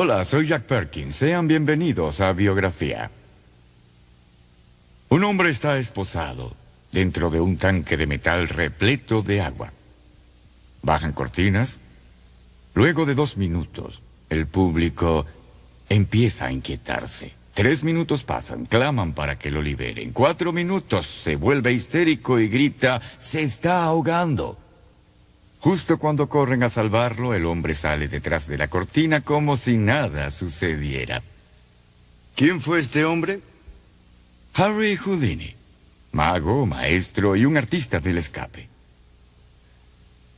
Hola, soy Jack Perkins. Sean bienvenidos a Biografía. Un hombre está esposado dentro de un tanque de metal repleto de agua. Bajan cortinas. Luego de 2 minutos, el público empieza a inquietarse. 3 minutos pasan, claman para que lo liberen. 4 minutos, se vuelve histérico y grita, ¡se está ahogando! Justo cuando corren a salvarlo, el hombre sale detrás de la cortina como si nada sucediera. ¿Quién fue este hombre? Harry Houdini, mago, maestro y un artista del escape.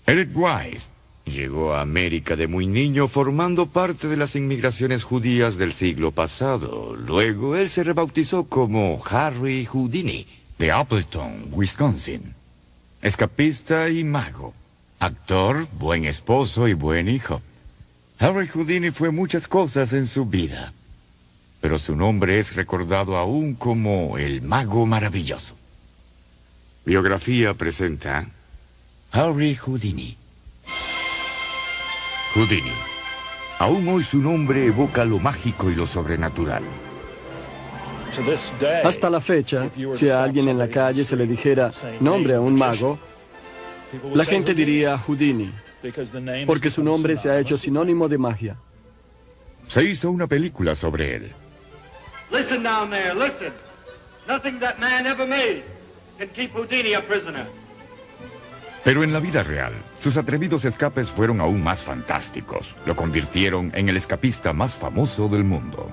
Eric Wise llegó a América de muy niño formando parte de las inmigraciones judías del siglo pasado. Luego él se rebautizó como Harry Houdini, de Appleton, Wisconsin. Escapista y mago. Actor, buen esposo y buen hijo. Harry Houdini fue muchas cosas en su vida, pero su nombre es recordado aún como el Mago Maravilloso. Biografía presenta Harry Houdini. Houdini. Aún hoy su nombre evoca lo mágico y lo sobrenatural. Hasta la fecha, si a alguien en la calle se le dijera nombre a un mago, la gente diría Houdini, porque su nombre se ha hecho sinónimo de magia. Se hizo una película sobre él. Listen down there, listen. Nothing that man ever made can keep Houdini a prisoner. Pero en la vida real, sus atrevidos escapes fueron aún más fantásticos. Lo convirtieron en el escapista más famoso del mundo.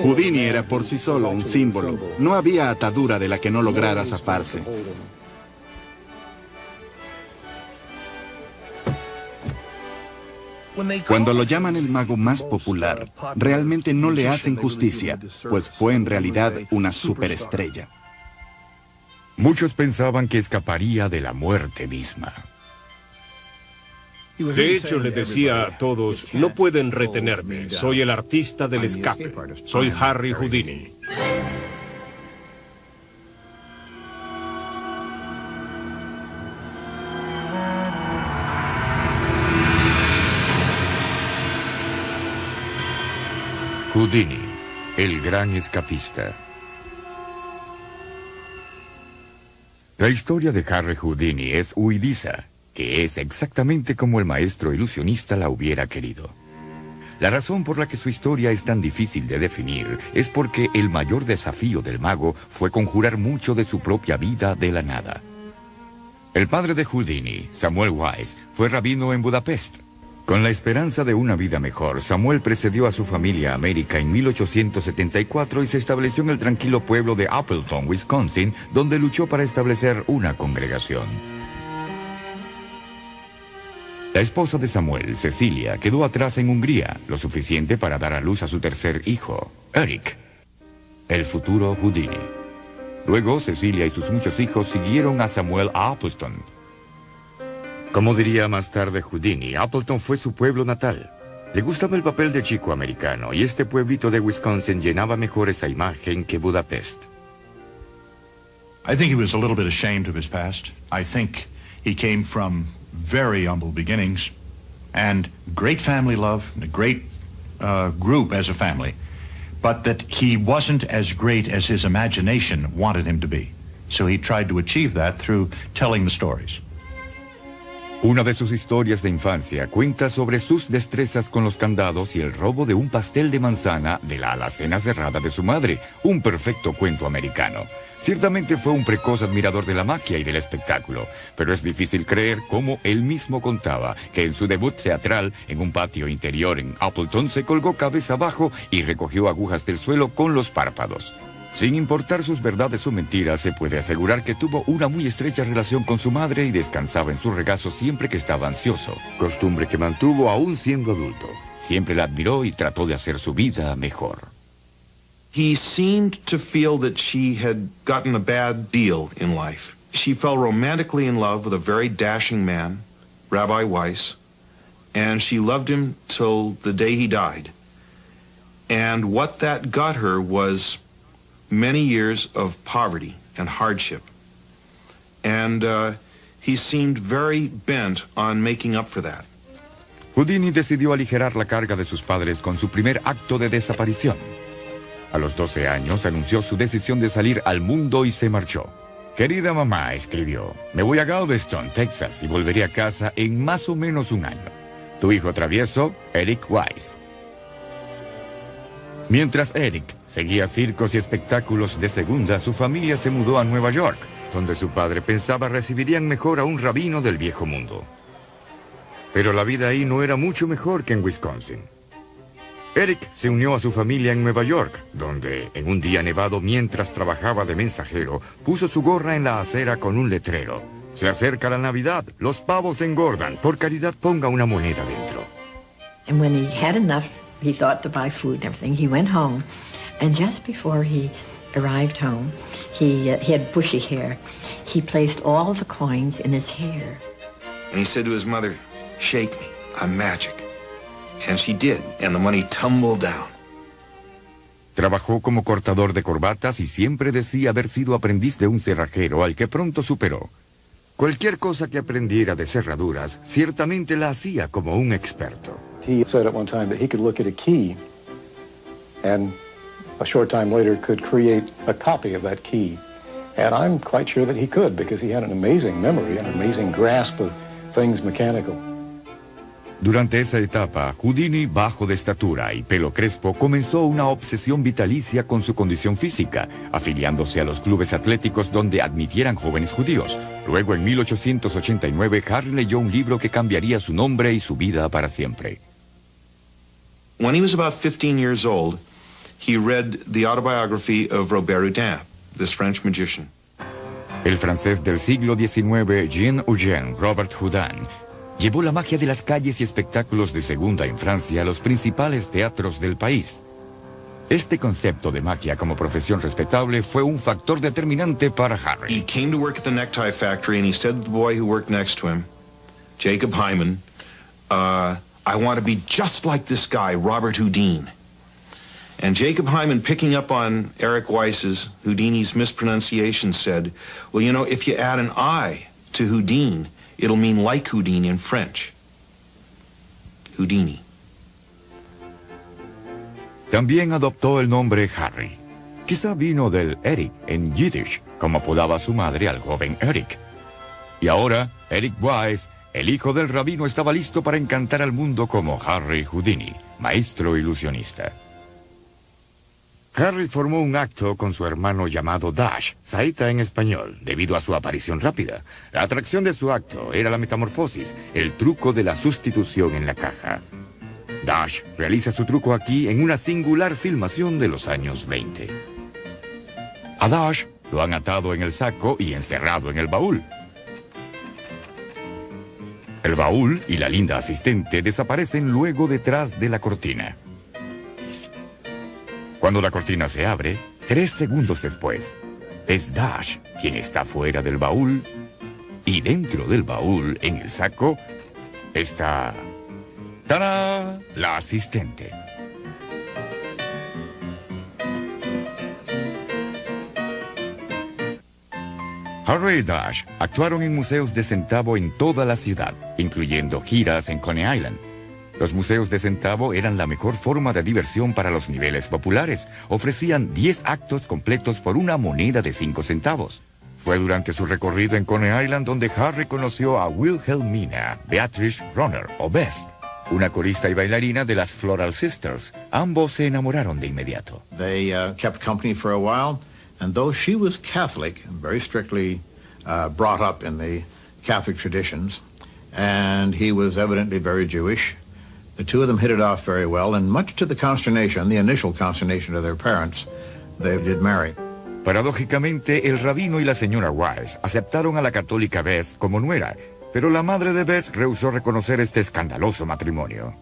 Houdini era por sí solo un símbolo. No había atadura de la que no lograra zafarse. Cuando lo llaman el mago más popular, realmente no le hacen justicia, pues fue en realidad una superestrella. Muchos pensaban que escaparía de la muerte misma. De hecho, le decía a todos, no pueden retenerme, soy el artista del escape, soy Harry Houdini. Houdini, el gran escapista. La historia de Harry Houdini es huidiza, que es exactamente como el maestro ilusionista la hubiera querido. La razón por la que su historia es tan difícil de definir es porque el mayor desafío del mago fue conjurar mucho de su propia vida de la nada. El padre de Houdini, Samuel Wise, fue rabino en Budapest. Con la esperanza de una vida mejor, Samuel precedió a su familia a América en 1874 y se estableció en el tranquilo pueblo de Appleton, Wisconsin, donde luchó para establecer una congregación. La esposa de Samuel, Cecilia, quedó atrás en Hungría, lo suficiente para dar a luz a su tercer hijo, Eric, el futuro Houdini. Luego, Cecilia y sus muchos hijos siguieron a Samuel a Appleton. Como diría más tarde Houdini, Appleton fue su pueblo natal. Le gustaba el papel de chico americano y este pueblito de Wisconsin llenaba mejor esa imagen que Budapest. I think he was a little bit ashamed of his past. I think he came from very humble beginnings and great family love, and a great group as a family, but that he wasn't as great as his imagination wanted him to be. So he tried to achieve that through telling the stories. Una de sus historias de infancia cuenta sobre sus destrezas con los candados y el robo de un pastel de manzana de la alacena cerrada de su madre, un perfecto cuento americano. Ciertamente fue un precoz admirador de la magia y del espectáculo, pero es difícil creer cómo él mismo contaba que en su debut teatral en un patio interior en Appleton se colgó cabeza abajo y recogió agujas del suelo con los párpados. Sin importar sus verdades o mentiras, se puede asegurar que tuvo una muy estrecha relación con su madre y descansaba en su regazo siempre que estaba ansioso, costumbre que mantuvo aún siendo adulto. Siempre la admiró y trató de hacer su vida mejor. He seemed to feel that she had gotten a bad deal in life. She fell romantically in love with a very dashing man, Rabbi Weiss, and she loved him till the day he died. And what that got her was many years of poverty and hardship. And he seemed very bent on making up for that. Houdini decidió aligerar la carga de sus padres con su primer acto de desaparición. A los 12 años anunció su decisión de salir al mundo y se marchó. Querida mamá, escribió, me voy a Galveston, Texas, y volveré a casa en más o menos un año. Tu hijo travieso, Eric Wise. Mientras Eric seguía circos y espectáculos de segunda, su familia se mudó a Nueva York, donde su padre pensaba recibirían mejor a un rabino del viejo mundo. Pero la vida ahí no era mucho mejor que en Wisconsin. Eric se unió a su familia en Nueva York, donde, en un día nevado mientras trabajaba de mensajero, puso su gorra en la acera con un letrero. Se acerca la Navidad, los pavos engordan, por caridad ponga una moneda dentro. And when he had enough, he thought to buy food and everything. He went home, and just before he arrived home, he had bushy hair. He placed all the coins in his hair. And he said to his mother, "Shake me, I'm magic." And she did, and the money tumbled down. Trabajó como cortador de corbatas y siempre decía haber sido aprendiz de un cerrajero al que pronto superó. Cualquier cosa que aprendiera de cerraduras, ciertamente la hacía como un experto. He said at one time that he could look at a key and a short time later could create a copy of that key. And I'm quite sure that he could because he had an amazing memory, an amazing grasp of things mechanical. Durante esa etapa, Houdini, bajo de estatura y pelo crespo, comenzó una obsesión vitalicia con su condición física, afiliándose a los clubes atléticos donde admitieran jóvenes judíos. Luego, en 1889, Harry leyó un libro que cambiaría su nombre y su vida para siempre. When he was about 15 years old, he read the autobiography of Robert Houdin, this French magician. El francés del siglo XIX, Jean-Eugène Robert Houdin, llevó la magia de las calles y espectáculos de segunda en Francia a los principales teatros del país. Este concepto de magia como profesión respetable fue un factor determinante para Harry. He came to work at the necktie factory and he said to the boy who worked next to him, Jacob Hyman, I want to be just like this guy, Robert Houdin. And Jacob Hyman, picking up on Eric Weiss's, Houdini's mispronunciation, said, well, you know, if you add an I to Houdin, it'll mean like Houdini in French. Houdini. También adoptó el nombre Harry. Quizá vino del Eric en Yiddish, como apodaba su madre al joven Eric. Y ahora, Eric Wise, el hijo del rabino, estaba listo para encantar al mundo como Harry Houdini, maestro ilusionista. Harry formó un acto con su hermano llamado Dash, saeta en español, debido a su aparición rápida. La atracción de su acto era la metamorfosis, el truco de la sustitución en la caja. Dash realiza su truco aquí en una singular filmación de los años 20. A Dash lo han atado en el saco y encerrado en el baúl. El baúl y la linda asistente desaparecen luego detrás de la cortina. Cuando la cortina se abre, 3 segundos después, es Dash quien está fuera del baúl y dentro del baúl, en el saco, está... ¡Tará! La asistente. Harry y Dash actuaron en museos de centavo en toda la ciudad, incluyendo giras en Coney Island. Los museos de centavo eran la mejor forma de diversión para los niveles populares. Ofrecían 10 actos completos por una moneda de 5 centavos. Fue durante su recorrido en Coney Island donde Harry conoció a Wilhelmina Beatrice Runner, o Best, una corista y bailarina de las Floral Sisters. Ambos se enamoraron de inmediato. They kept company for a while, and though she was Catholic, very strictly brought up in the Catholic traditions, and he was evidently very Jewish, the two of them hit it off very well, and much to the consternation, the initial consternation of their parents, they did marry. Paradójicamente, el rabino y la señora Wise aceptaron a la católica Bess como nuera, pero la madre de Bess rehusó reconocer este escandaloso matrimonio.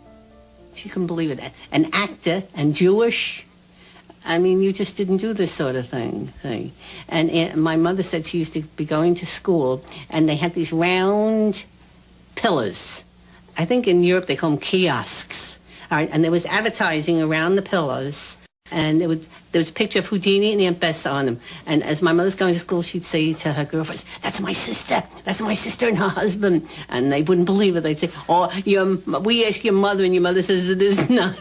You can believe it. An actor and Jewish. I mean, you just didn't do this sort of thing. And my mother said she used to be going to school, and they had these round pillars. I think in Europe they call them kiosks. All right, and there was advertising around the pillars And there was a picture of Houdini and Aunt Bess on them. And as my mother's going to school, she'd say to her girlfriends, that's my sister and her husband. And they wouldn't believe it. They'd say, we ask your mother, and your mother says it is not.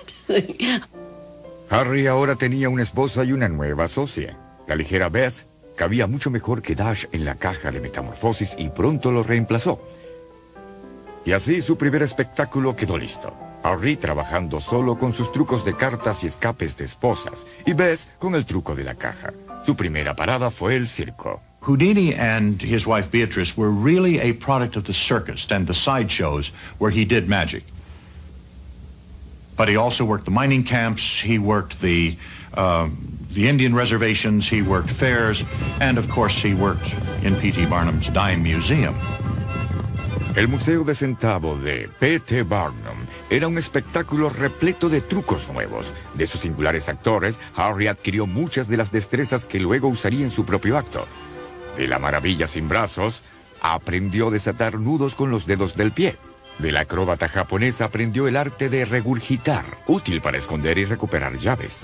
Harry ahora tenía una esposa y una nueva socia. La ligera Beth cabía mucho mejor que Dash en la caja de metamorfosis y pronto lo reemplazó. Y así su primer espectáculo quedó listo. Harry trabajando solo con sus trucos de cartas y escapes de esposas, y Beth con el truco de la caja. Su primera parada fue el circo. Houdini and his wife Beatrice were really a product of the circus and the sideshows where he did magic. But he also worked the mining camps, he worked the Indian reservations, he worked fairs, and of course he worked in P.T. Barnum's Dime Museum. El Museo de Centavo de P.T. Barnum era un espectáculo repleto de trucos nuevos. De sus singulares actores, Harry adquirió muchas de las destrezas que luego usaría en su propio acto. De la maravilla sin brazos, aprendió a desatar nudos con los dedos del pie. De la acróbata japonesa aprendió el arte de regurgitar, útil para esconder y recuperar llaves.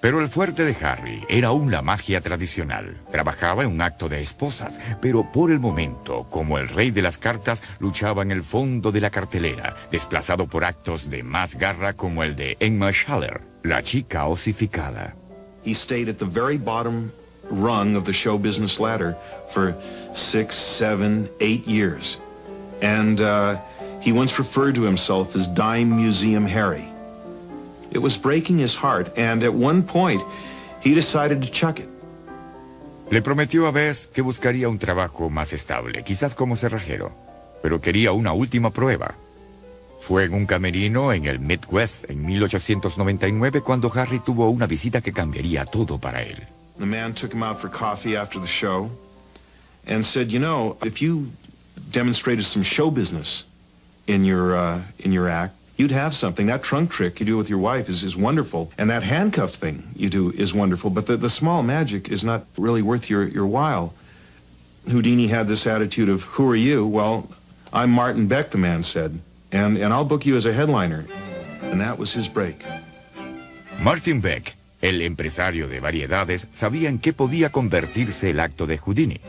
Pero el fuerte de Harry era aún la magia tradicional. Trabajaba en un acto de esposas, pero por el momento, como el rey de las cartas, luchaba en el fondo de la cartelera, desplazado por actos de más garra como el de Emma Schaller, la chica osificada. He stayed at the very bottom rung of the show business ladder for 6, 7, 8 years. And he once referred to himself as Dime Museum Harry. It was breaking his heart, and at one point, he decided to chuck it. Le prometió a Beth que buscaría un trabajo más estable, quizás como cerrajero, pero quería una última prueba. Fue en un camerino en el Midwest en 1899 cuando Harry tuvo una visita que cambiaría todo para él. The man took him out for coffee after the show and said, you know, if you demonstrated some show business in your act, you'd have something. That trunk trick you do with your wife is wonderful. And that handcuff thing you do is wonderful. But the small magic is not really worth your while. Houdini had this attitude of, who are you? Well, I'm Martin Beck, the man said. And I'll book you as a headliner. And that was his break. Martin Beck, el empresario de variedades, sabía en qué podía convertirse el acto de Houdini.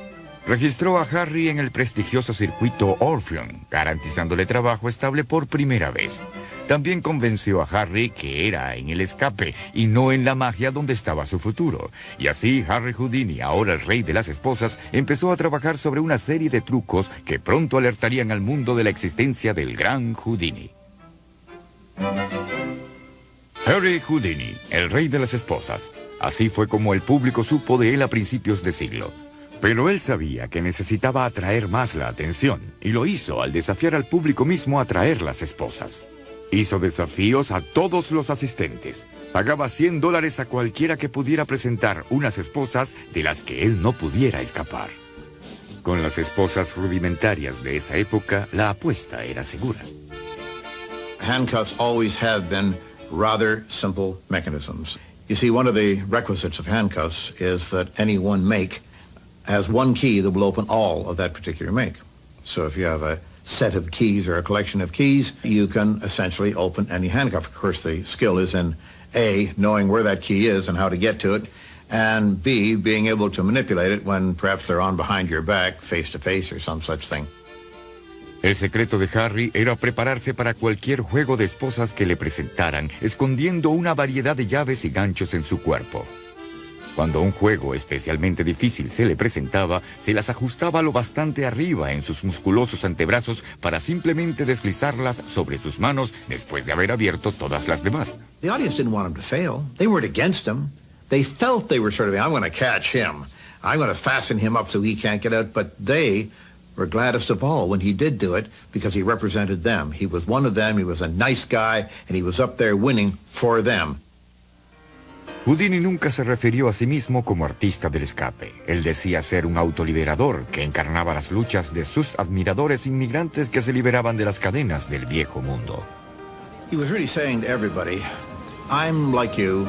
Registró a Harry en el prestigioso circuito Orpheum, garantizándole trabajo estable por primera vez. También convenció a Harry que era en el escape y no en la magia donde estaba su futuro. Y así Harry Houdini, ahora el rey de las esposas, empezó a trabajar sobre una serie de trucos que pronto alertarían al mundo de la existencia del gran Houdini. Harry Houdini, el rey de las esposas. Así fue como el público supo de él a principios de siglo. Pero él sabía que necesitaba atraer más la atención, y lo hizo al desafiar al público mismo a atraer las esposas. Hizo desafíos a todos los asistentes. Pagaba $100 a cualquiera que pudiera presentar unas esposas de las que él no pudiera escapar. Con las esposas rudimentarias de esa época, la apuesta era segura. Handcuffs always have been rather simple mechanisms. You see, one of the requisites of handcuffs is that any one make has one key that will open all of that particular make. So if you have a set of keys or a collection of keys, you can essentially open any handcuff. Of course, the skill is in A, knowing where that key is and how to get to it, and B, being able to manipulate it when perhaps they're on behind your back, face to face or some such thing. El secreto de Harry era prepararse para cualquier juego de esposas que le presentaran, escondiendo una variedad de llaves y ganchos en su cuerpo. Cuando un juego especialmente difícil se le presentaba, se las ajustaba lo bastante arriba en sus musculosos antebrazos para simplemente deslizarlas sobre sus manos después de haber abierto todas las demás. The audience didn't want him to fail. They weren't against him. They felt they were sort of, I'm going to catch him. I'm going to fasten him up so he can't get out. But they were gladdest of all when he did do it because he represented them. He was one of them. He was a nice guy, and he was up there winning for them. Houdini nunca se refirió a sí mismo como artista del escape. Él decía ser un autoliberador que encarnaba las luchas de sus admiradores inmigrantes que se liberaban de las cadenas del viejo mundo. He was really saying to everybody, I'm like you.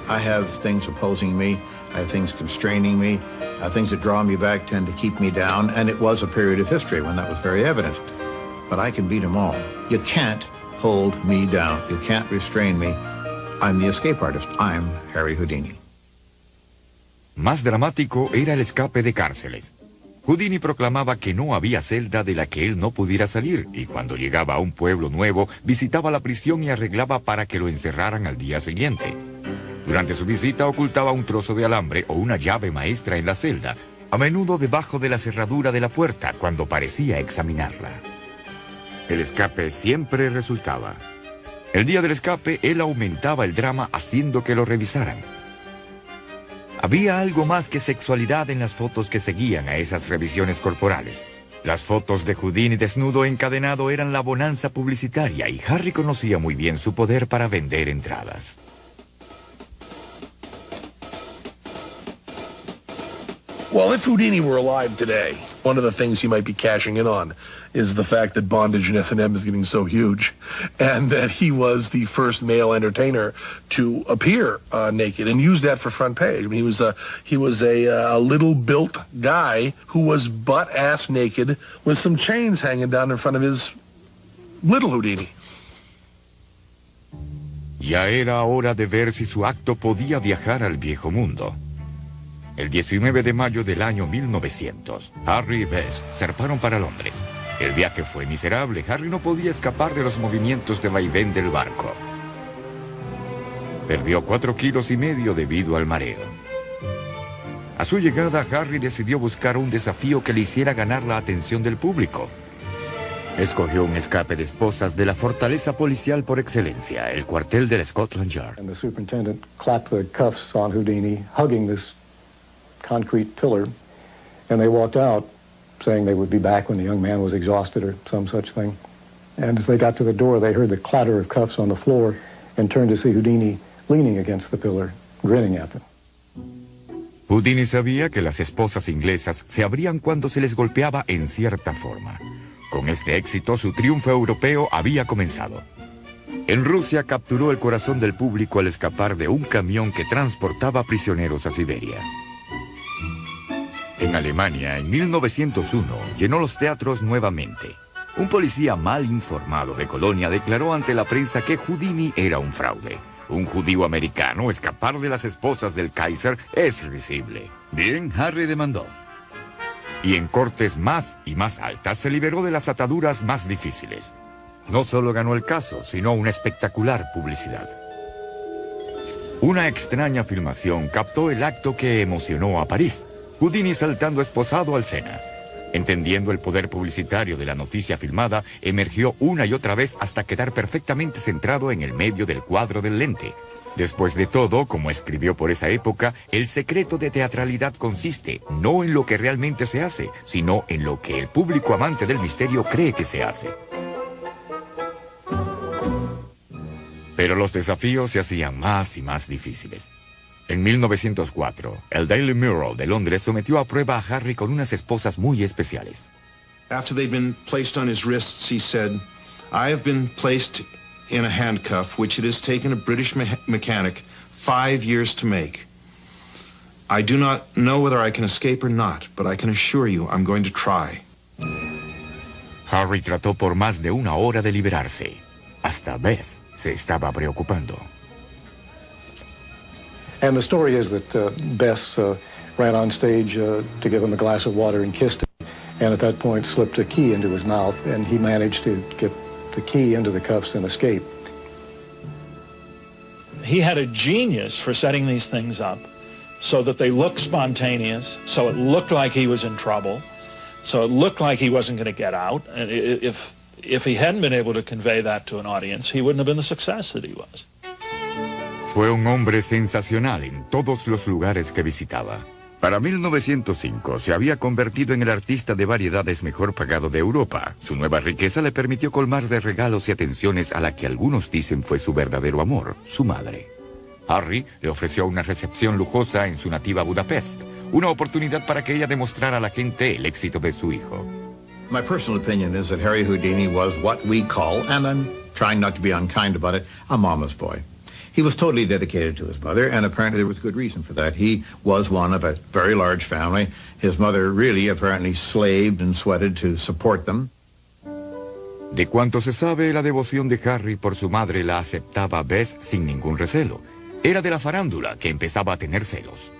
I have things opposing me. I have things constraining me. Things that draw me back tend to keep me down. And it was a period of history when that was very evident. But I can beat them all. You can't hold me down. You can't restrain me. I'm the escape artist. I'm Harry Houdini. Más dramático era el escape de cárceles. Houdini proclamaba que no había celda de la que él no pudiera salir, y cuando llegaba a un pueblo nuevo, visitaba la prisión y arreglaba para que lo encerraran al día siguiente. Durante su visita ocultaba un trozo de alambre o una llave maestra en la celda, a menudo debajo de la cerradura de la puerta cuando parecía examinarla. El escape siempre resultaba. El día del escape, él aumentaba el drama haciendo que lo revisaran. Había algo más que sexualidad en las fotos que seguían a esas revisiones corporales. Las fotos de Houdini desnudo encadenado eran la bonanza publicitaria y Harry conocía muy bien su poder para vender entradas. Well, if Houdini were alive today, one of the things he might be cashing in on is the fact that bondage in S&M is getting so huge, and that he was the first male entertainer to appear naked and use that for front page. I mean, he was a little built guy who was butt-ass naked with some chains hanging down in front of his little Houdini. Ya era hora de ver si su acto podía viajar al viejo mundo. El 19 de mayo del año 1900, Harry y Bess zarparon para Londres. El viaje fue miserable. Harry no podía escapar de los movimientos de vaivén del barco. Perdió 4,5 kilos debido al mareo. A su llegada, Harry decidió buscar un desafío que le hiciera ganar la atención del público. Escogió un escape de esposas de la fortaleza policial por excelencia, el cuartel del Scotland Yard. And the superintendent clapped the cuffs on Houdini, hugging this concrete pillar, and they walked out saying they would be back when the young man was exhausted or some such thing. And as they got to the door, they heard the clatter of cuffs on the floor and turned to see Houdini leaning against the pillar, grinning at them. Houdini sabía que las esposas inglesas se abrían cuando se les golpeaba en cierta forma. Con este éxito, su triunfo europeo había comenzado. En Rusia capturó el corazón del público al escapar de un camión que transportaba prisioneros a Siberia. En Alemania, en 1901, llenó los teatros nuevamente. Un policía mal informado de Colonia declaró ante la prensa que Houdini era un fraude. Un judío americano escapar de las esposas del Kaiser es risible. Bien, Harry demandó. Y en cortes más y más altas se liberó de las ataduras más difíciles. No solo ganó el caso, sino una espectacular publicidad. Una extraña filmación captó el acto que emocionó a París. Houdini saltando esposado al Sena. Entendiendo el poder publicitario de la noticia filmada, emergió una y otra vez hasta quedar perfectamente centrado en el medio del cuadro del lente. Después de todo, como escribió por esa época, el secreto de teatralidad consiste no en lo que realmente se hace, sino en lo que el público amante del misterio cree que se hace. Pero los desafíos se hacían más y más difíciles. En 1904, el Daily Mirror de Londres sometió a prueba a Harry con unas esposas muy especiales. After they'd been placed on his wrists, he said, I have been placed in a handcuff which it has taken a British mechanic 5 years to make. I do not know whether I can escape or not, but I can assure you I'm going to try. Harry trató por más de 1 hora de liberarse. Hasta Beth se estaba preocupando. And the story is that Bess ran on stage to give him a glass of water and kissed him, and at that point slipped a key into his mouth, and he managed to get the key into the cuffs and escape. He had a genius for setting these things up so that they looked spontaneous, so it looked like he was in trouble, so it looked like he wasn't going to get out. And if he hadn't been able to convey that to an audience, he wouldn't have been the success that he was. Fue un hombre sensacional en todos los lugares que visitaba. Para 1905 se había convertido en el artista de variedades mejor pagado de Europa. Su nueva riqueza le permitió colmar de regalos y atenciones a la que algunos dicen fue su verdadero amor, su madre. Harry le ofreció una recepción lujosa en su nativa Budapest, una oportunidad para que ella demostrara a la gente el éxito de su hijo. My personal opinion is that Harry Houdini was what we call, and I'm trying not to be unkind about it, a mama's boy. He was totally dedicated to his mother, and apparently there was good reason for that. He was one of a very large family. His mother really apparently slaved and sweated to support them. De cuanto se sabe, la devoción de Harry por su madre la aceptaba Bess sin ningún recelo. Era de la farándula que empezaba a tener celos.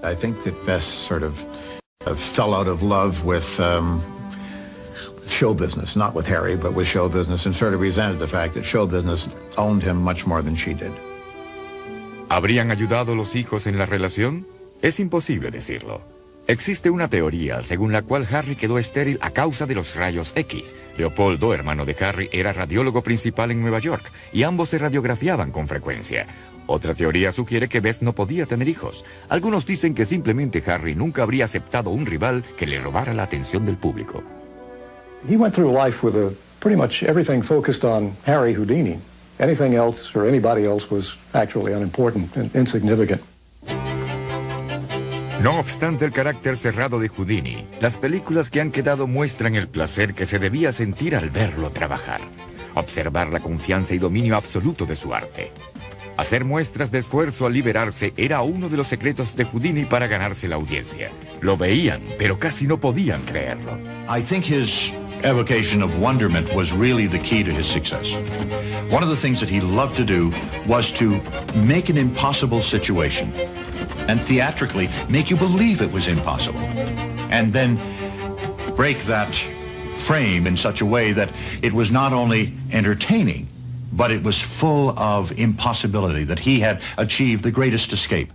I think that Bess sort of fell out of love with show business, not with Harry, but with show business, and sort of resented the fact that show business owned him much more than she did. ¿Habrían ayudado los hijos en la relación? Es imposible decirlo. Existe una teoría según la cual Harry quedó estéril a causa de los rayos X. Leopoldo, hermano de Harry, era radiólogo principal en Nueva York y ambos se radiografiaban con frecuencia. Otra teoría sugiere que Bess no podía tener hijos. Algunos dicen que simplemente Harry nunca habría aceptado un rival que le robara la atención del público. He went through life with pretty much everything focused on Harry Houdini. Anything else or anybody else was actually unimportant and insignificant. No obstante el carácter cerrado de Houdini, las películas que han quedado muestran el placer que se debía sentir al verlo trabajar. Observar la confianza y dominio absoluto de su arte. Hacer muestras de esfuerzo al liberarse era uno de los secretos de Houdini para ganarse la audiencia. Lo veían, pero casi no podían creerlo. I think his evocation of wonderment was really the key to his success. One of the things that he loved to do was to make an impossible situation and theatrically make you believe it was impossible, and then break that frame in such a way that it was not only entertaining, but it was full of impossibility, that he had achieved the greatest escape.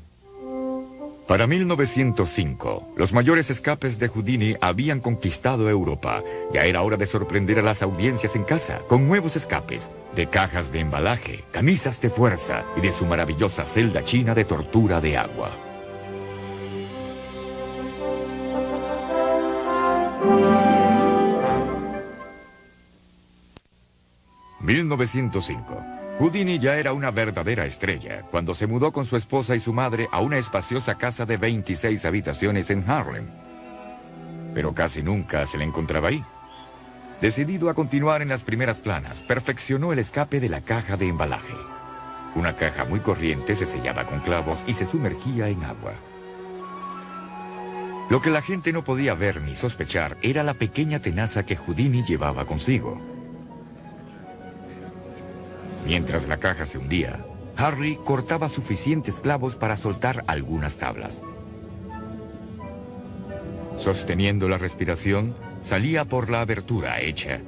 Para 1905, los mayores escapes de Houdini habían conquistado Europa. Ya era hora de sorprender a las audiencias en casa con nuevos escapes, de cajas de embalaje, camisas de fuerza y de su maravillosa celda china de tortura de agua. «1905. Houdini ya era una verdadera estrella cuando se mudó con su esposa y su madre a una espaciosa casa de 26 habitaciones en Harlem. Pero casi nunca se le encontraba ahí. Decidido a continuar en las primeras planas, perfeccionó el escape de la caja de embalaje. Una caja muy corriente se sellaba con clavos y se sumergía en agua. Lo que la gente no podía ver ni sospechar era la pequeña tenaza que Houdini llevaba consigo. Mientras la caja se hundía, Harry cortaba suficientes clavos para soltar algunas tablas. Sosteniendo la respiración, salía por la abertura hecha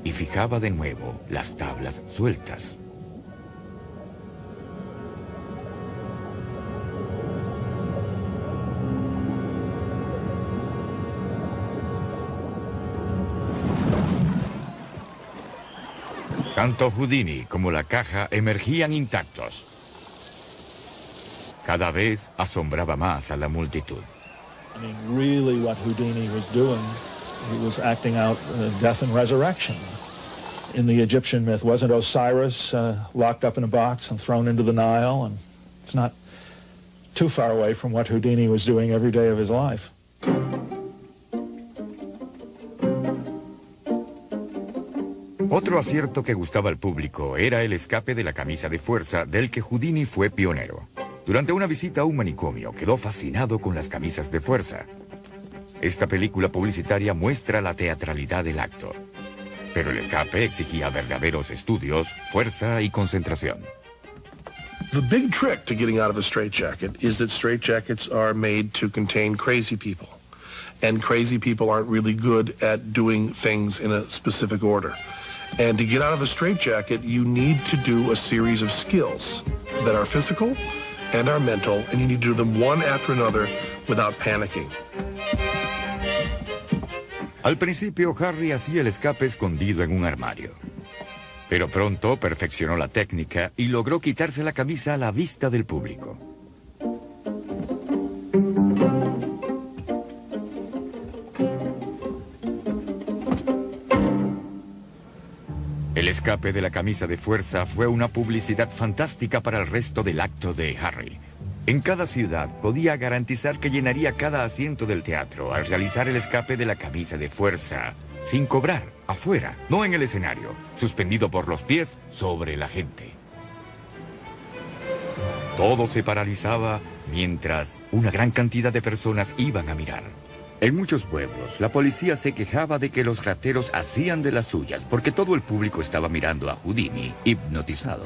y fijaba de nuevo las tablas sueltas. Tanto Houdini como la caja emergían intactos. Cada vez asombraba más a la multitud. I mean, really what Houdini was doing, he was acting out death and resurrection. In the Egyptian myth, wasn't Osiris locked up in a box and thrown into the Nile? And it's not too far away from what Houdini was doing every day of his life. Otro acierto que gustaba al público era el escape de la camisa de fuerza del que Houdini fue pionero. Durante una visita a un manicomio quedó fascinado con las camisas de fuerza. Esta película publicitaria muestra la teatralidad del acto. Pero el escape exigía verdaderos estudios, fuerza y concentración. The big trick to getting out of a straitjacket is that straitjackets are made to contain crazy people. And crazy people aren't really good at doing things in a specific order. And to get out of a straitjacket, you need to do a series of skills that are physical and are mental, and you need to do them one after another without panicking. Al principio, Harry hacía el escape escondido en un armario. Pero pronto perfeccionó la técnica y logró quitarse la camisa a la vista del público. El escape de la camisa de fuerza fue una publicidad fantástica para el resto del acto de Harry. En cada ciudad podía garantizar que llenaría cada asiento del teatro al realizar el escape de la camisa de fuerza, sin cobrar, afuera, no en el escenario, suspendido por los pies sobre la gente. Todo se paralizaba mientras una gran cantidad de personas iban a mirar. En muchos pueblos, la policía se quejaba de que los rateros hacían de las suyas porque todo el público estaba mirando a Houdini, hipnotizado.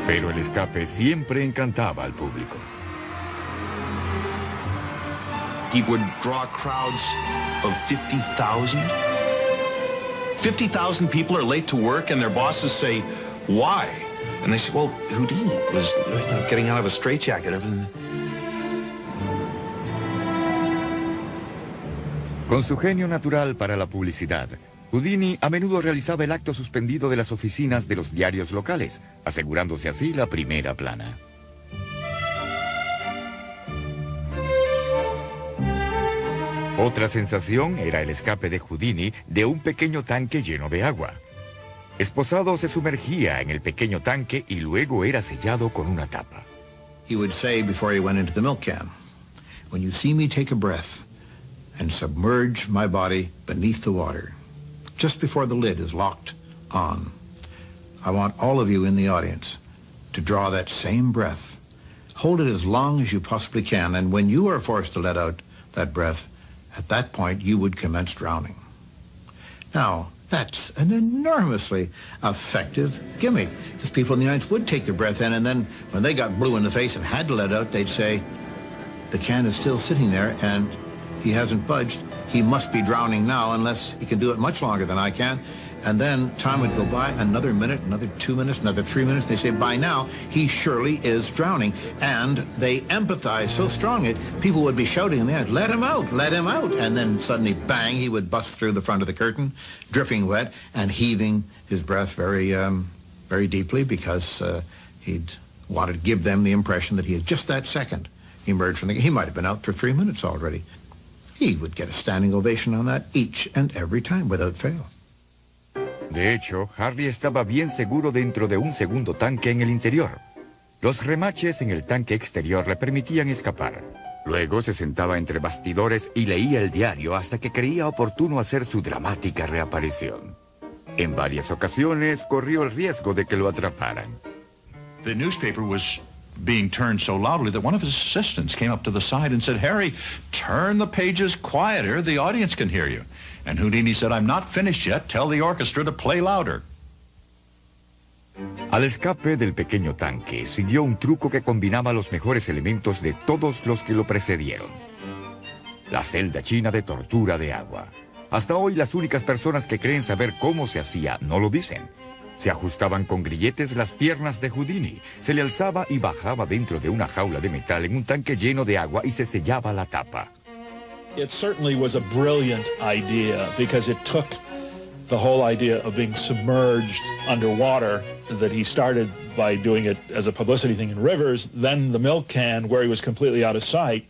Pero el escape siempre encantaba al público. He would draw crowds of 50,000. 50,000 people are late to work and their bosses say, why? And they say, well, Houdini was getting out of a straitjacket. Con su genio natural para la publicidad, Houdini a menudo realizaba el acto suspendido de las oficinas de los diarios locales, asegurándose así la primera plana. Otra sensación era el escape de Houdini de un pequeño tanque lleno de agua. Esposado se sumergía en el pequeño tanque y luego era sellado con una tapa. He would say before he went into the milk can, "When you see me take a breath and submerge my body beneath the water, just before the lid is locked on, I want all of you in the audience to draw that same breath. Hold it as long as you possibly can, and when you are forced to let out that breath, at that point you would commence drowning." Now, that's an enormously effective gimmick, because people in the audience would take their breath in, and then when they got blue in the face and had to let out, they'd say, "The can is still sitting there, and he hasn't budged. He must be drowning now, unless he can do it much longer than I can." And then time would go by, another minute, another 2 minutes, another 3 minutes. They say, by now, he surely is drowning. And they empathize so strongly, people would be shouting in the end, let him out, let him out. And then suddenly, bang, he would bust through the front of the curtain, dripping wet and heaving his breath very, very deeply, because he'd wanted to give them the impression that he had just that second emerged from the... He might have been out for 3 minutes already. He would get a standing ovation on that each and every time, without fail. De hecho, Harry estaba bien seguro dentro de un segundo tanque en el interior. Los remaches en el tanque exterior le permitían escapar. Luego se sentaba entre bastidores y leía el diario hasta que creía oportuno hacer su dramática reaparición. En varias ocasiones corrió el riesgo de que lo atraparan. The newspaper was being turned so loudly that one of his assistants came up to the side and said, "Harry, turn the pages quieter, the audience can hear you." And Houdini said, "I'm not finished yet, tell the orchestra to play louder." Al escape del pequeño tanque siguió un truco que combinaba los mejores elementos de todos los que lo precedieron. La celda china de tortura de agua. Hasta hoy las únicas personas que creen saber cómo se hacía no lo dicen. Se ajustaban con grilletes las piernas de Houdini, se le alzaba y bajaba dentro de una jaula de metal en un tanque lleno de agua y se sellaba la tapa. It certainly was a brilliant idea because it took the whole idea of being submerged underwater, that he started by doing it as a publicity thing in rivers, then the milk can where he was completely out of sight,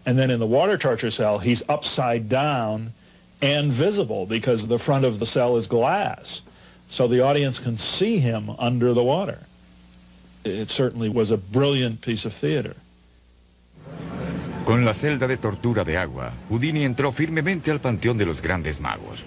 and then in the water torture cell he's upside down and visible because the front of the cell is glass. So the audience can see him under the water. It certainly was a brilliant piece of theater. Con la celda de tortura de agua, Houdini entró firmemente al panteón de los grandes magos.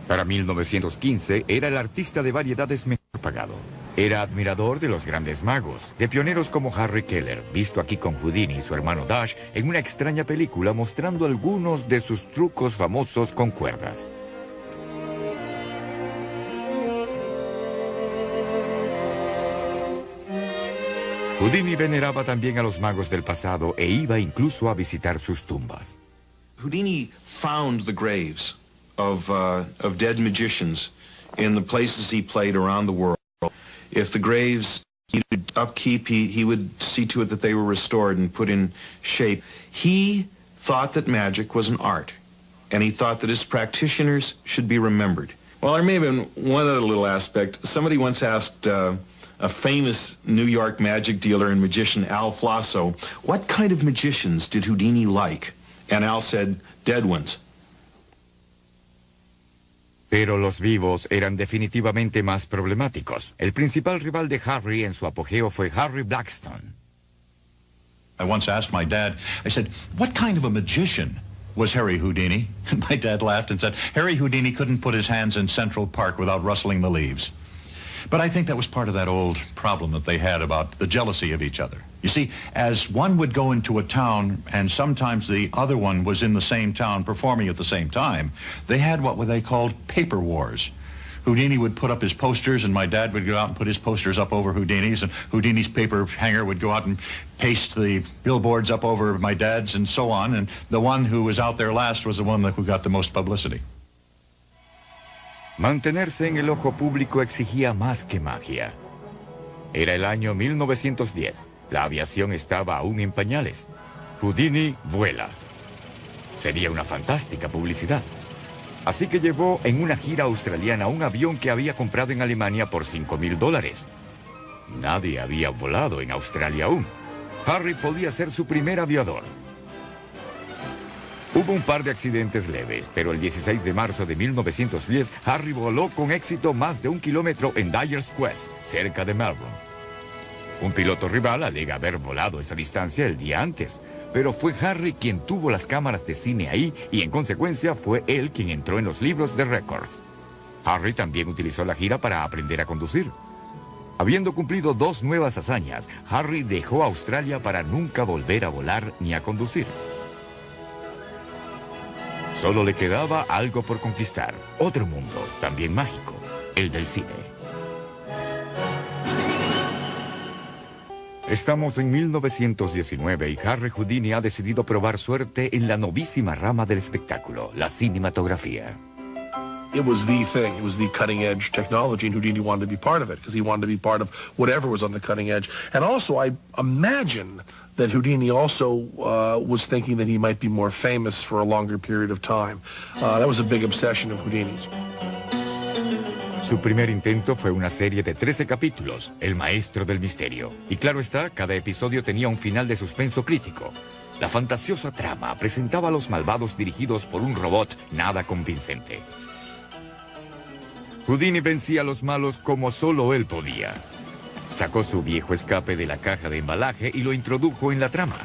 Para 1915 era el artista de variedades mejor pagado. Era admirador de los grandes magos, de pioneros como Harry Keller, visto aquí con Houdini y su hermano Dash en una extraña película mostrando algunos de sus trucos famosos con cuerdas. Houdini veneraba también a los magos del pasado e iba incluso a visitar sus tumbas. Houdini found the graves of dead magicians in the places he played around the world. If the graves needed upkeep, he would see to it that they were restored and put in shape. He thought that magic was an art, and he thought that his practitioners should be remembered. Well, there may have been one other little aspect. Somebody once asked a famous New York magic dealer and magician, Al Flosso, what kind of magicians did Houdini like? And Al said, dead ones. Pero los vivos eran definitivamente más problemáticos. El principal rival de Harry en su apogeo fue Harry Blackstone. I once asked my dad, I said, what kind of a magician was Harry Houdini. And my dad laughed and said, Harry Houdini couldn't put his hands in Central Park without rustling the leaves. But I think that was part of that old problem that they had about the jealousy of each other. You see, as one would go into a town and sometimes the other one was in the same town performing at the same time, they had what they called paper wars. Houdini would put up his posters and my dad would go out and put his posters up over Houdini's, and Houdini's paper hanger would go out and paste the billboards up over my dad's and so on, and the one who was out there last was the one who got the most publicity. Mantenerse en el ojo público exigía más que magia. Era el año 1910. La aviación estaba aún en pañales. Houdini vuela. Sería una fantástica publicidad. Así que llevó en una gira australiana un avión que había comprado en Alemania por $5,000. Nadie había volado en Australia aún. Harry podía ser su primer aviador. Hubo un par de accidentes leves, pero el 16 de marzo de 1910, Harry voló con éxito más de 1 kilómetro en Dyer's Quest, cerca de Melbourne. Un piloto rival alega haber volado esa distancia el día antes, pero fue Harry quien tuvo las cámaras de cine ahí y en consecuencia fue él quien entró en los libros de récords. Harry también utilizó la gira para aprender a conducir. Habiendo cumplido 2 nuevas hazañas, Harry dejó Australia para nunca volver a volar ni a conducir. Solo le quedaba algo por conquistar, otro mundo, también mágico, el del cine. Estamos en 1919 y Harry Houdini ha decidido probar suerte en la novísima rama del espectáculo, la cinematografía. It was the thing. It was the cutting edge technology, and Houdini wanted to be part of it because he wanted to be part of whatever was on the cutting edge. And also, I imagine that Houdini also was thinking that he might be more famous for a longer period of time. That was a big obsession of Houdini's. Su primer intento fue una serie de 13 capítulos, El Maestro del Misterio. Y claro está, cada episodio tenía un final de suspenso crítico. La fantasiosa trama presentaba a los malvados dirigidos por un robot nada convincente. Houdini vencía a los malos como solo él podía. Sacó su viejo escape de la caja de embalaje y lo introdujo en la trama.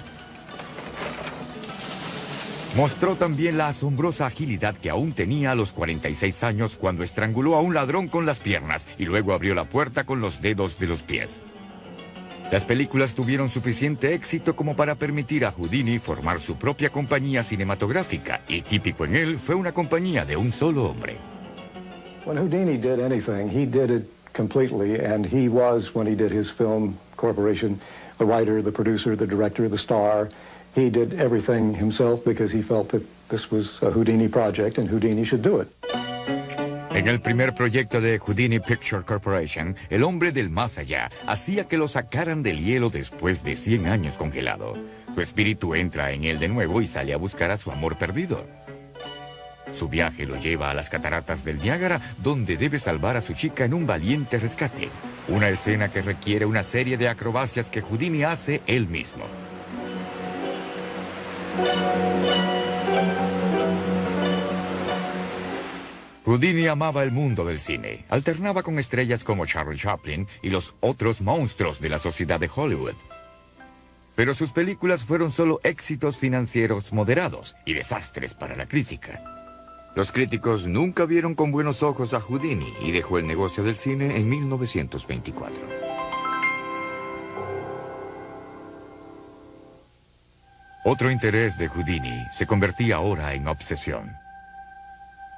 Mostró también la asombrosa agilidad que aún tenía a los 46 años cuando estranguló a un ladrón con las piernas y luego abrió la puerta con los dedos de los pies. Las películas tuvieron suficiente éxito como para permitir a Houdini formar su propia compañía cinematográfica y típico en él fue una compañía de un solo hombre. When Houdini did anything, he did it completely, and he was, when he did his film corporation, the writer, the producer, the director, the star. He did everything himself because he felt that this was a Houdini project and Houdini should do it. En el primer proyecto de Houdini Picture Corporation, el hombre del más allá hacía que lo sacaran del hielo después de 100 años congelado. Su espíritu entra en él de nuevo y sale a buscar a su amor perdido. Su viaje lo lleva a las cataratas del Niágara, donde debe salvar a su chica en un valiente rescate. Una escena que requiere una serie de acrobacias que Houdini hace él mismo. Houdini amaba el mundo del cine. Alternaba con estrellas como Charlie Chaplin y los otros monstruos de la sociedad de Hollywood. Pero sus películas fueron solo éxitos financieros moderados y desastres para la crítica. Los críticos nunca vieron con buenos ojos a Houdini y dejó el negocio del cine en 1924. Otro interés de Houdini se convertía ahora en obsesión.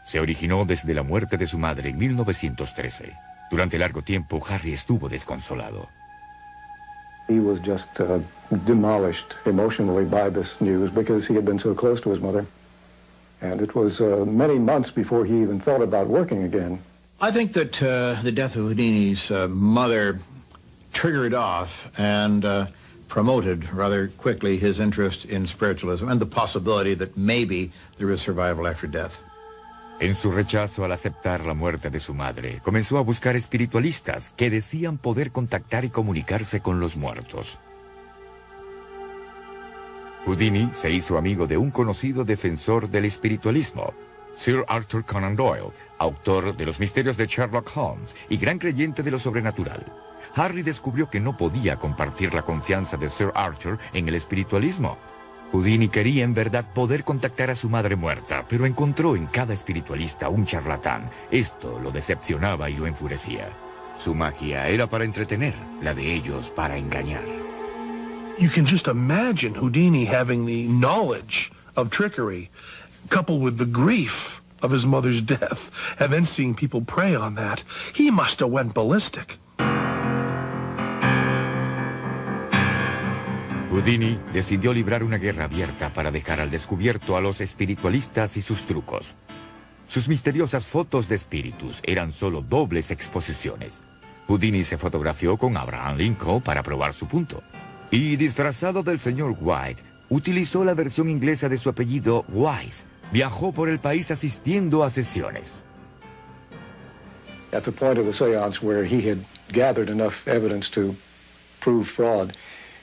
Se originó desde la muerte de su madre en 1913. Durante largo tiempo, Harry estuvo desconsolado. He was just demolished emotionally by this news because he had been so close to his mother. And it was many months before he even thought about working again. I think that the death of Houdini's mother triggered off and promoted rather quickly his interest in spiritualism and the possibility that maybe there is survival after death. En su rechazo al aceptar la muerte de su madre, comenzó a buscar espiritualistas que decían poder contactar y comunicarse con los muertos. Houdini se hizo amigo de un conocido defensor del espiritualismo, Sir Arthur Conan Doyle, autor de los misterios de Sherlock Holmes y gran creyente de lo sobrenatural. Harry descubrió que no podía compartir la confianza de Sir Arthur en el espiritualismo. Houdini quería en verdad poder contactar a su madre muerta, pero encontró en cada espiritualista un charlatán. Esto lo decepcionaba y lo enfurecía. Su magia era para entretener, la de ellos para engañar. You can just imagine Houdini having the knowledge of trickery, coupled with the grief of his mother's death, and then seeing people prey on that. He must have went ballistic. Houdini decidió librar una guerra abierta para dejar al descubierto a los espiritualistas y sus trucos. Sus misteriosas fotos de espíritus eran solo dobles exposiciones. Houdini se fotografió con Abraham Lincoln para probar su punto. Y disfrazado del señor White, utilizó la versión inglesa de su apellido Wise. Viajó por el país asistiendo a sesiones. At the point of the seance where he had gathered enough evidence to prove fraud,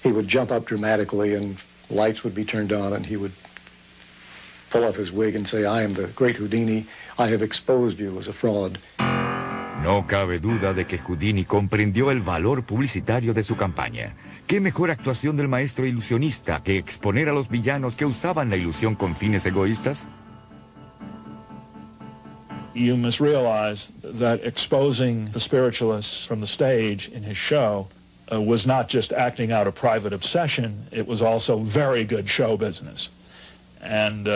he would jump up dramatically and lights would be turned on and he would pull off his wig and say, I am the great Houdini, I have exposed you as a fraud. No cabe duda de que Houdini comprendió el valor publicitario de su campaña. ¿Qué mejor actuación del maestro ilusionista que exponer a los villanos que usaban la ilusión con fines egoístas? You must realize that exposing the spiritualists from the stage in his show was not just acting out a private obsession, it was also very good show business. And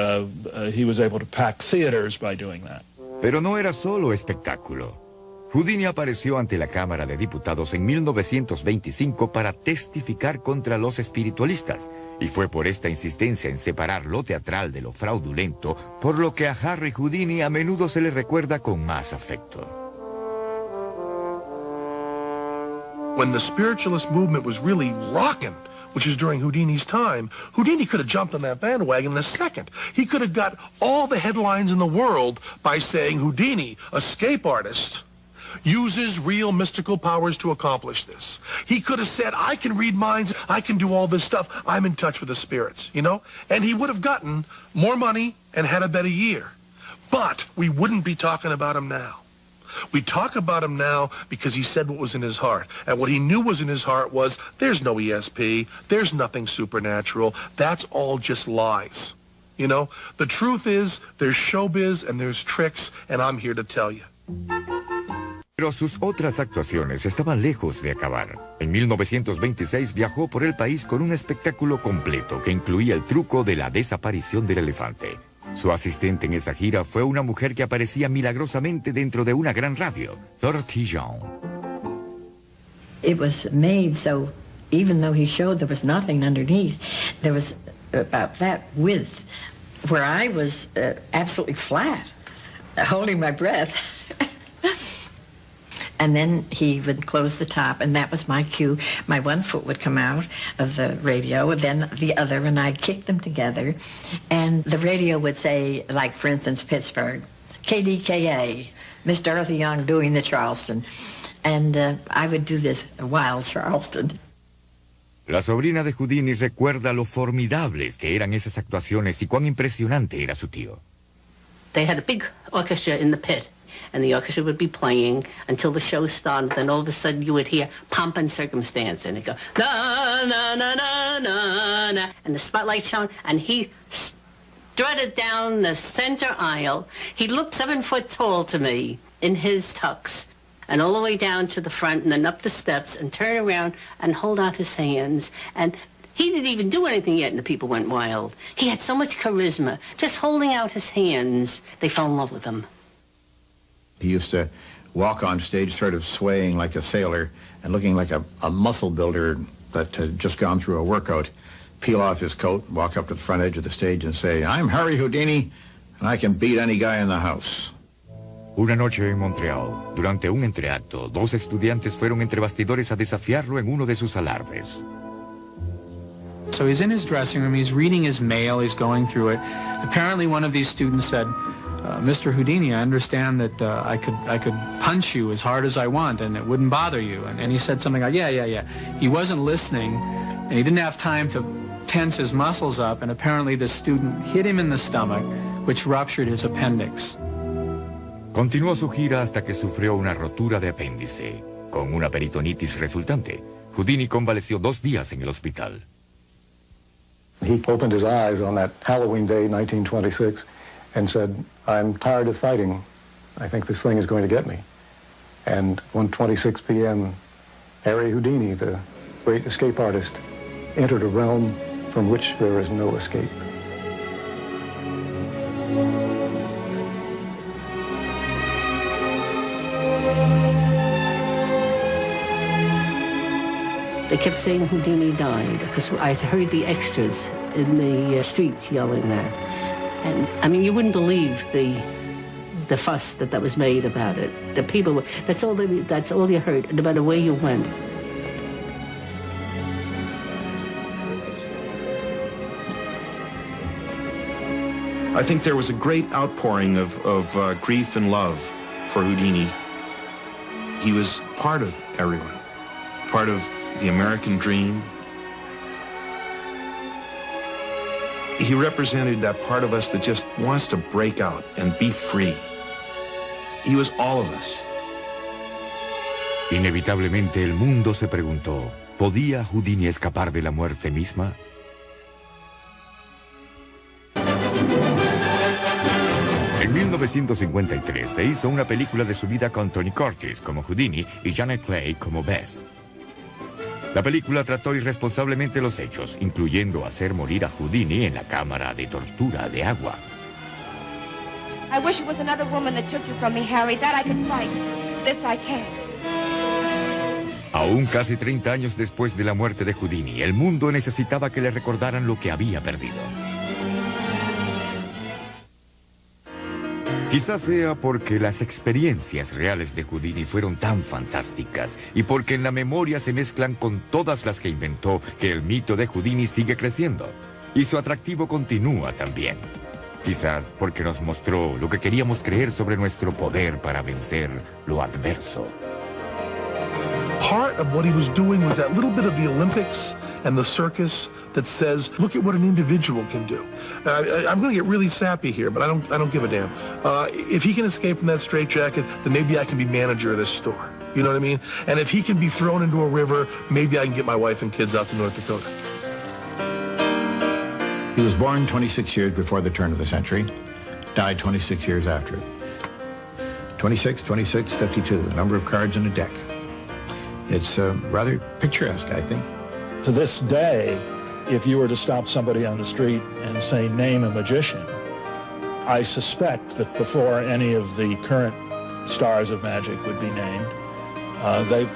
he was able to pack theaters by doing that. Pero no era solo espectáculo. Houdini apareció ante la Cámara de Diputados en 1925 para testificar contra los espiritualistas, y fue por esta insistencia en separar lo teatral de lo fraudulento, por lo que a Harry Houdini a menudo se le recuerda con más afecto. When the spiritualist movement was really rocking, which is during Houdini's time, Houdini could have jumped on that bandwagon in a second. He could have got all the headlines in the world by saying Houdini, escape artist, uses real mystical powers to accomplish this. He could have said, I can read minds, I can do all this stuff, I'm in touch with the spirits, you know? And he would have gotten more money and had a better year. But we wouldn't be talking about him now. We talk about him now because he said what was in his heart. And what he knew was in his heart was, there's no ESP, there's nothing supernatural, that's all just lies. You know, the truth is, there's showbiz and there's tricks, and I'm here to tell you. Pero sus otras actuaciones estaban lejos de acabar. En 1926 viajó por el país con un espectáculo completo que incluía el truco de la desaparición del elefante. Su asistente en esa gira fue una mujer que aparecía milagrosamente dentro de una gran radio, Dorothy Young. It was made so, even though he showed there was nothing underneath, there was about that width where I was absolutely flat, holding my breath. And then he would close the top, and that was my cue. My one foot would come out of the radio, and then the other, and I'd kick them together. And the radio would say, like, for instance, Pittsburgh, KDKA, Miss Dorothy Young doing the Charleston. And I would do this wild Charleston. La sobrina de Houdini recuerda lo formidables que eran esas actuaciones y cuán impresionante era su tío. They had a big orchestra in the pit. And the orchestra would be playing until the show started. Then all of a sudden you would hear Pomp and Circumstance, and it'd go, na, na, na, na, na, na, and the spotlight shone, and he strutted down the center aisle. He looked 7 foot tall to me in his tux, and all the way down to the front, and then up the steps, and turn around and hold out his hands. And he didn't even do anything yet, and the people went wild. He had so much charisma. Just holding out his hands, they fell in love with him. He used to walk on stage sort of swaying like a sailor and looking like a muscle builder that had just gone through a workout, peel off his coat, walk up to the front edge of the stage and say, I'm Harry Houdini, and I can beat any guy in the house. Una noche en Montreal, durante un entreacto, 2 estudiantes fueron entre bastidores a desafiarlo en uno de sus alardes. So he's in his dressing room, he's reading his mail, he's going through it. Apparently one of these students said, Mr. Houdini, I understand that I could punch you as hard as I want and it wouldn't bother you. And he said something like, yeah. He wasn't listening and he didn't have time to tense his muscles up, and apparently the student hit him in the stomach, which ruptured his appendix. Continuó su gira hasta que sufrió una rotura de apéndice, con una peritonitis resultante. Houdini convaleció 2 días en el hospital. He opened his eyes on that Halloween day, 1926, and said, "I'm tired of fighting. I think this thing is going to get me." And 1:26 p.m., Harry Houdini, the great escape artist, entered a realm from which there is no escape. They kept saying Houdini died because I heard the extras in the streets yelling that. And I mean, you wouldn't believe the fuss that was made about it. The people were, that's all you heard, no matter where you went. I think there was a great outpouring of grief and love for Houdini. He was part of everyone, part of the American dream. He represented that part of us that just wants to break out and be free. He was all of us. Inevitablemente el mundo se preguntó, ¿podía Houdini escapar de la muerte misma? En 1953 se hizo una película de su vida con Tony Curtis como Houdini y Janet Leigh como Beth. La película trató irresponsablemente los hechos, incluyendo hacer morir a Houdini en la cámara de tortura de agua. I wish it was another woman that took you from me, Harry. That I could fight. This I can't. Aún casi 30 años después de la muerte de Houdini, el mundo necesitaba que le recordaran lo que había perdido. Quizás sea porque las experiencias reales de Houdini fueron tan fantásticas y porque en la memoria se mezclan con todas las que inventó que el mito de Houdini sigue creciendo y su atractivo continúa también. Quizás porque nos mostró lo que queríamos creer sobre nuestro poder para vencer lo adverso. Part of what he was doing was that little bit of the Olympics and the circus that says, look at what an individual can do. I'm going to get really sappy here, but I don't give a damn. If he can escape from that straitjacket, then maybe I can be manager of this store. You know what I mean? And if he can be thrown into a river, maybe I can get my wife and kids out to North Dakota. He was born 26 years before the turn of the century, died 26 years after it. 26, 26, 52, the number of cards in a deck. It's rather picturesque, I think. To this day, if you were to stop somebody on the street and say, name a magician, I suspect that before any of the current stars of magic would be named,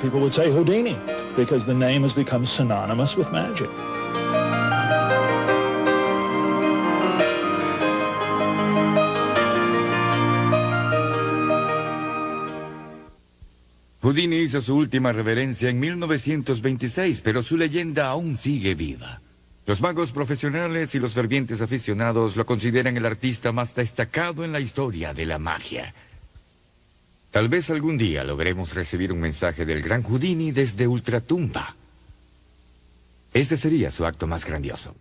people would say Houdini, because the name has become synonymous with magic. Houdini hizo su última reverencia en 1926, pero su leyenda aún sigue viva. Los magos profesionales y los fervientes aficionados lo consideran el artista más destacado en la historia de la magia. Tal vez algún día logremos recibir un mensaje del gran Houdini desde Ultratumba. Ese sería su acto más grandioso.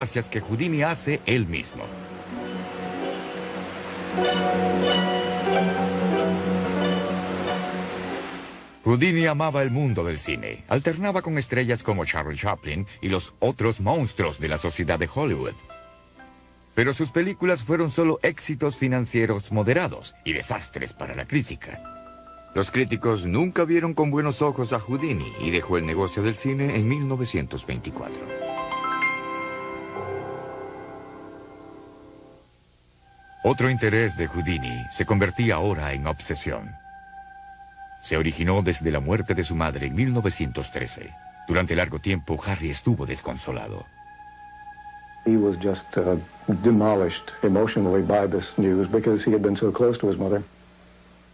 Gracias que Houdini hace él mismo. Houdini amaba el mundo del cine. Alternaba con estrellas como Charlie Chaplin y los otros monstruos de la sociedad de Hollywood. Pero sus películas fueron solo éxitos financieros moderados y desastres para la crítica. Los críticos nunca vieron con buenos ojos a Houdini y dejó el negocio del cine en 1924. Otro interés de Houdini se convertía ahora en obsesión. Se originó desde la muerte de su madre en 1913. Durante largo tiempo, Harry estuvo desconsolado. He was just demolished emotionally by this news because he had been so close to his mother.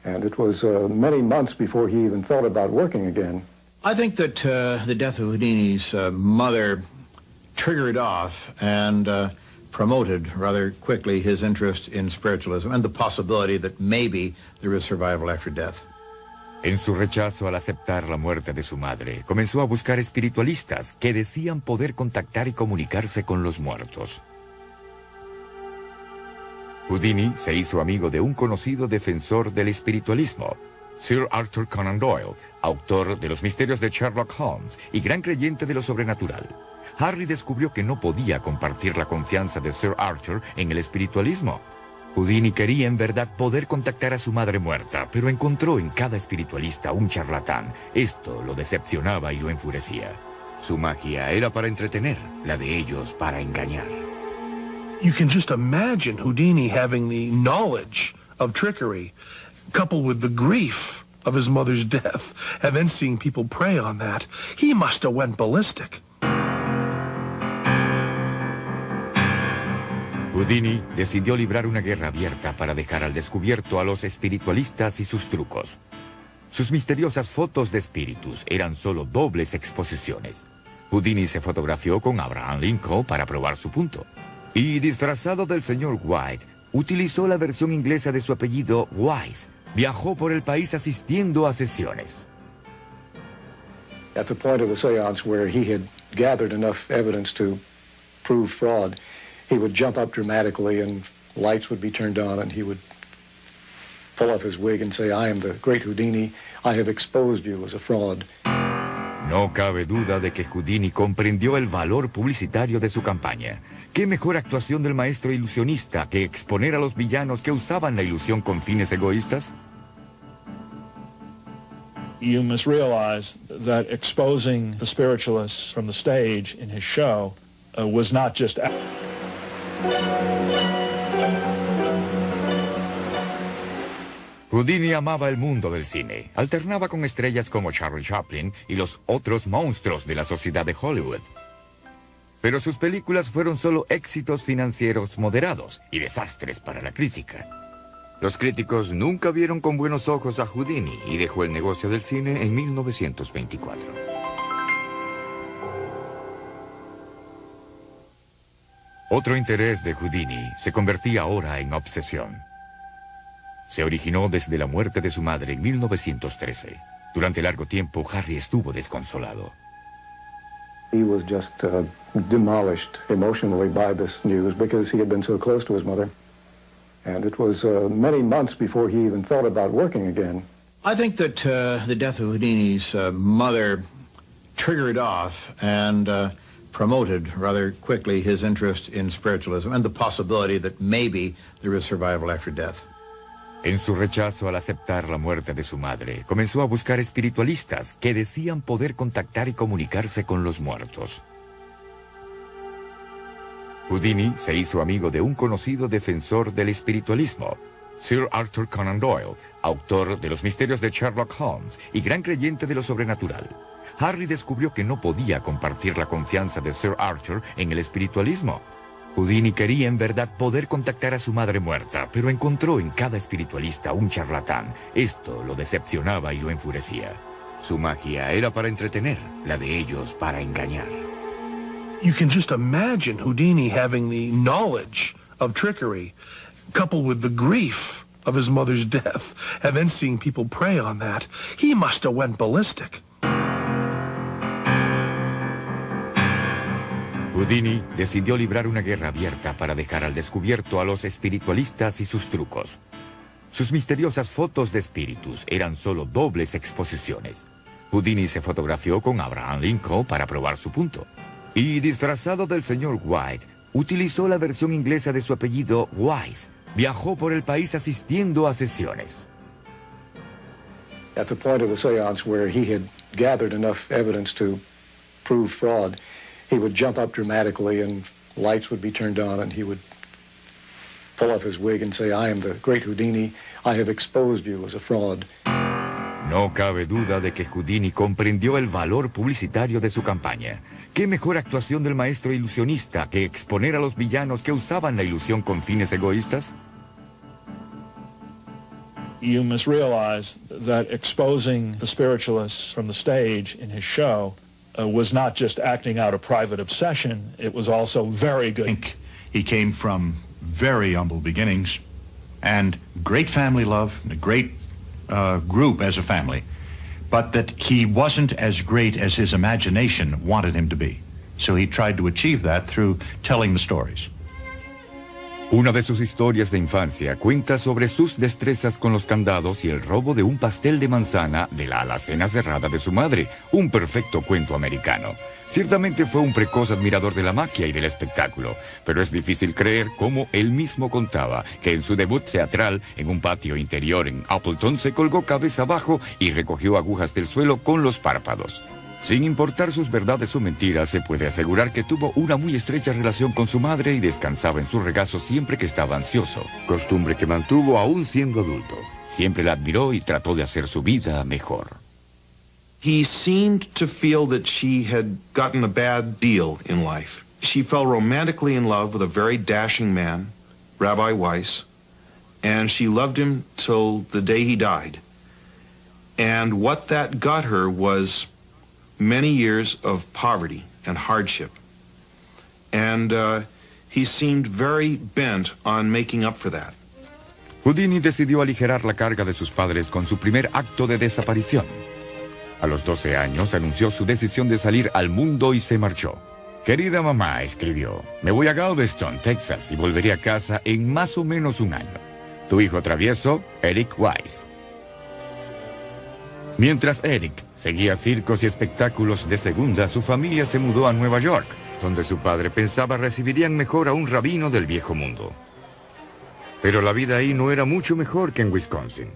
And it was many months before he even thought about working again. I think that the death of Houdini's mother triggered off and promoted rather quickly his interest in spiritualism and the possibility that maybe there is survival after death. En su rechazo al aceptar la muerte de su madre, comenzó a buscar espiritualistas que decían poder contactar y comunicarse con los muertos. Houdini se hizo amigo de un conocido defensor del espiritualismo, Sir Arthur Conan Doyle, autor de los misterios de Sherlock Holmes y gran creyente de lo sobrenatural. Harry descubrió que no podía compartir la confianza de Sir Arthur en el espiritualismo. Houdini quería en verdad poder contactar a su madre muerta, pero encontró en cada espiritualista un charlatán. Esto lo decepcionaba y lo enfurecía. Su magia era para entretener, la de ellos para engañar. You can just imagine Houdini having the knowledge of trickery, coupled with the grief of his mother's death, and then seeing people prey on that. He must have went ballistic. Houdini decidió librar una guerra abierta para dejar al descubierto a los espiritualistas y sus trucos. Sus misteriosas fotos de espíritus eran solo dobles exposiciones. Houdini se fotografió con Abraham Lincoln para probar su punto. Y disfrazado del señor White, utilizó la versión inglesa de su apellido Wise. Viajó por el país asistiendo a sesiones. At the point of the seance where he had gathered enough evidence to prove fraud, he would jump up dramatically and lights would be turned on and he would pull off his wig and say, I am the great Houdini. I have exposed you as a fraud. No cabe duda de que Houdini comprendió el valor publicitario de su campaña. ¿Qué mejor actuación del maestro ilusionista que exponer a los villanos que usaban la ilusión con fines egoístas? You must realize that exposing the spiritualists from the stage in his show was not just... Houdini amaba el mundo del cine. Alternaba con estrellas como Charlie Chaplin y los otros monstruos de la sociedad de Hollywood. Pero sus películas fueron solo éxitos financieros moderados y desastres para la crítica. Los críticos nunca vieron con buenos ojos a Houdini y dejó el negocio del cine en 1924. Otro interés de Houdini se convertía ahora en obsesión. Se originó desde la muerte de su madre en 1913. Durante largo tiempo, Harry estuvo desconsolado. He was just demolished emotionally by this news because he had been so close to his mother. And it was many months before he even thought about working again. I think that the death of Houdini's mother triggered off and promoted rather quickly his interest in spiritualism and the possibility that maybe there is survival after death. En su rechazo al aceptar la muerte de su madre, comenzó a buscar espiritualistas que decían poder contactar y comunicarse con los muertos. Houdini se hizo amigo de un conocido defensor del espiritualismo, Sir Arthur Conan Doyle, autor de los misterios de Sherlock Holmes y gran creyente de lo sobrenatural. Harry descubrió que no podía compartir la confianza de Sir Arthur en el espiritualismo. Houdini quería en verdad poder contactar a su madre muerta, pero encontró en cada espiritualista un charlatán. Esto lo decepcionaba y lo enfurecía. Su magia era para entretener, la de ellos para engañar. You can just imagine Houdini having the knowledge of trickery, coupled with the grief of his mother's death, and then seeing people prey on that. He must have went ballistic. Houdini decidió librar una guerra abierta para dejar al descubierto a los espiritualistas y sus trucos. Sus misteriosas fotos de espíritus eran solo dobles exposiciones. Houdini se fotografió con Abraham Lincoln para probar su punto. Y disfrazado del señor White, utilizó la versión inglesa de su apellido Wise. Viajó por el país asistiendo a sesiones. At the point of the seance where he had gathered enough evidence to prove fraud, he would jump up dramatically and lights would be turned on and he would pull off his wig and say, I am the great Houdini. I have exposed you as a fraud. No cabe duda de que Houdini comprendió el valor publicitario de su campaña. ¿Qué mejor actuación del maestro ilusionista que exponer a los villanos que usaban la ilusión con fines egoístas? You must realize that exposing the spiritualists from the stage in his show was not just acting out a private obsession, it was also very good. I think he came from very humble beginnings and great family love, and a great group as a family, but that he wasn't as great as his imagination wanted him to be. So he tried to achieve that through telling the stories. Una de sus historias de infancia cuenta sobre sus destrezas con los candados y el robo de un pastel de manzana de la alacena cerrada de su madre, un perfecto cuento americano. Ciertamente fue un precoz admirador de la magia y del espectáculo, pero es difícil creer cómo él mismo contaba que en su debut teatral en un patio interior en Appleton se colgó cabeza abajo y recogió agujas del suelo con los párpados. Sin importar sus verdades o mentiras, se puede asegurar que tuvo una muy estrecha relación con su madre y descansaba en su regazo siempre que estaba ansioso, costumbre que mantuvo aún siendo adulto. Siempre la admiró y trató de hacer su vida mejor. He seemed to feel that she had gotten a bad deal in life. She fell romantically in love with a very dashing man, Rabbi Weiss, and she loved him till the day he died. And what that got her was many years of poverty and hardship. And he seemed very bent on making up for that. Houdini decidió aligerar la carga de sus padres con su primer acto de desaparición. A los 12 años anunció su decisión de salir al mundo y se marchó. Querida mamá, escribió, me voy a Galveston, Texas, y volveré a casa en más o menos un año. Tu hijo travieso, Eric Weiss. Mientras Eric seguía circos y espectáculos de segunda, su familia se mudó a Nueva York, donde su padre pensaba recibirían mejor a un rabino del viejo mundo. Pero la vida ahí no era mucho mejor que en Wisconsin.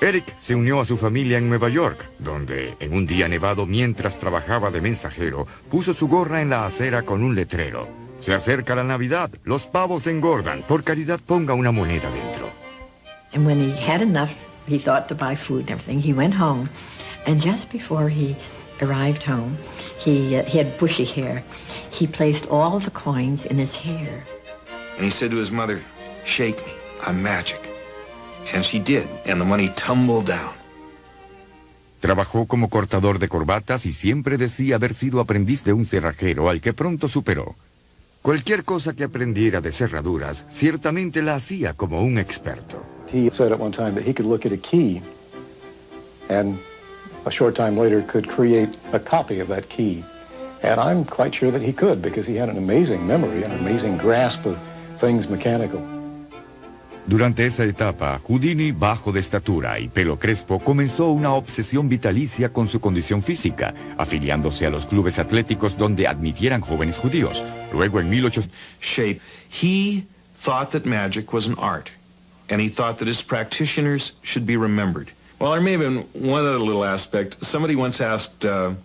Eric se unió a su familia en Nueva York, donde, en un día nevado mientras trabajaba de mensajero, puso su gorra en la acera con un letrero. Se acerca la Navidad, los pavos engordan, por caridad ponga una moneda dentro. And when he had enough, he thought to buy food and everything. He went home, and just before he arrived home, he had bushy hair. He placed all the coins in his hair. And he said to his mother, "Shake me, I'm magic." And she did, and the money tumbled down. Trabajó como cortador de corbatas y siempre decía haber sido aprendiz de un cerrajero al que pronto superó. Cualquier cosa que aprendiera de cerraduras, ciertamente la hacía como un experto. He said at one time that he could look at a key and a short time later could create a copy of that key. And I'm quite sure that he could because he had an amazing memory, an amazing grasp of things mechanical. Durante esa etapa, Houdini, bajo de estatura y pelo crespo, comenzó una obsesión vitalicia con su condición física, afiliándose a los clubes atléticos donde admitieran jóvenes judíos. Luego, en 1800... Shape. He thought that magic was an art, and he thought that his practitioners should be remembered. Well, there may have been one other little aspect. Somebody once asked a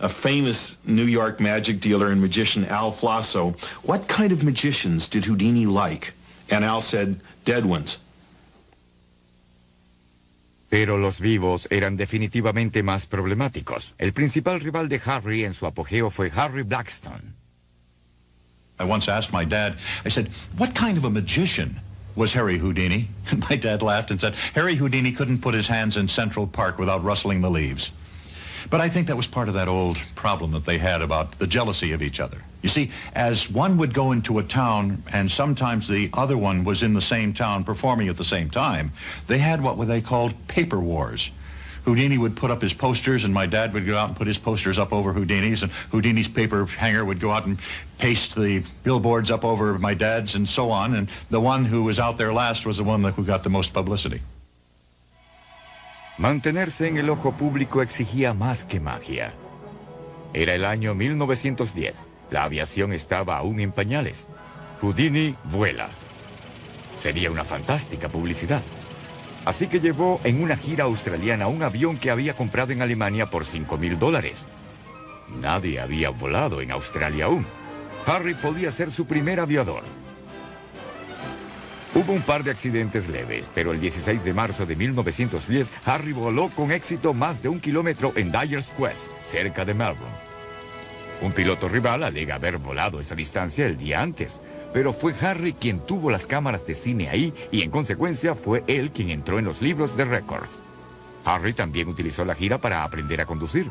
famous New York magic dealer and magician, Al Flasso, what kind of magicians did Houdini like? And Al said, dead ones. Pero los vivos eran definitivamente más problemáticos. El principal rival de Harry en su apogeo fue Harry Blackstone. I once asked my dad, I said, what kind of a magician was Harry Houdini? And my dad laughed and said, Harry Houdini couldn't put his hands in Central Park without rustling the leaves. But I think that was part of that old problem that they had about the jealousy of each other. You see, as one would go into a town and sometimes the other one was in the same town performing at the same time, they had what they called paper wars. Houdini would put up his posters and my dad would go out and put his posters up over Houdini's, and Houdini's paper hanger would go out and paste the billboards up over my dad's and so on, and the one who was out there last was the one who got the most publicity. Mantenerse en el ojo público exigía más que magia. Era el año 1910. La aviación estaba aún en pañales. Houdini vuela. Sería una fantástica publicidad. Así que llevó en una gira australiana un avión que había comprado en Alemania por $5,000. Nadie había volado en Australia aún. Harry podía ser su primer aviador. Hubo un par de accidentes leves, pero el 16 de marzo de 1910, Harry voló con éxito más de 1 kilómetro en Dyer's Quest, cerca de Melbourne. Un piloto rival alega haber volado esa distancia el día antes, pero fue Harry quien tuvo las cámaras de cine ahí y en consecuencia fue él quien entró en los libros de récords. Harry también utilizó la gira para aprender a conducir.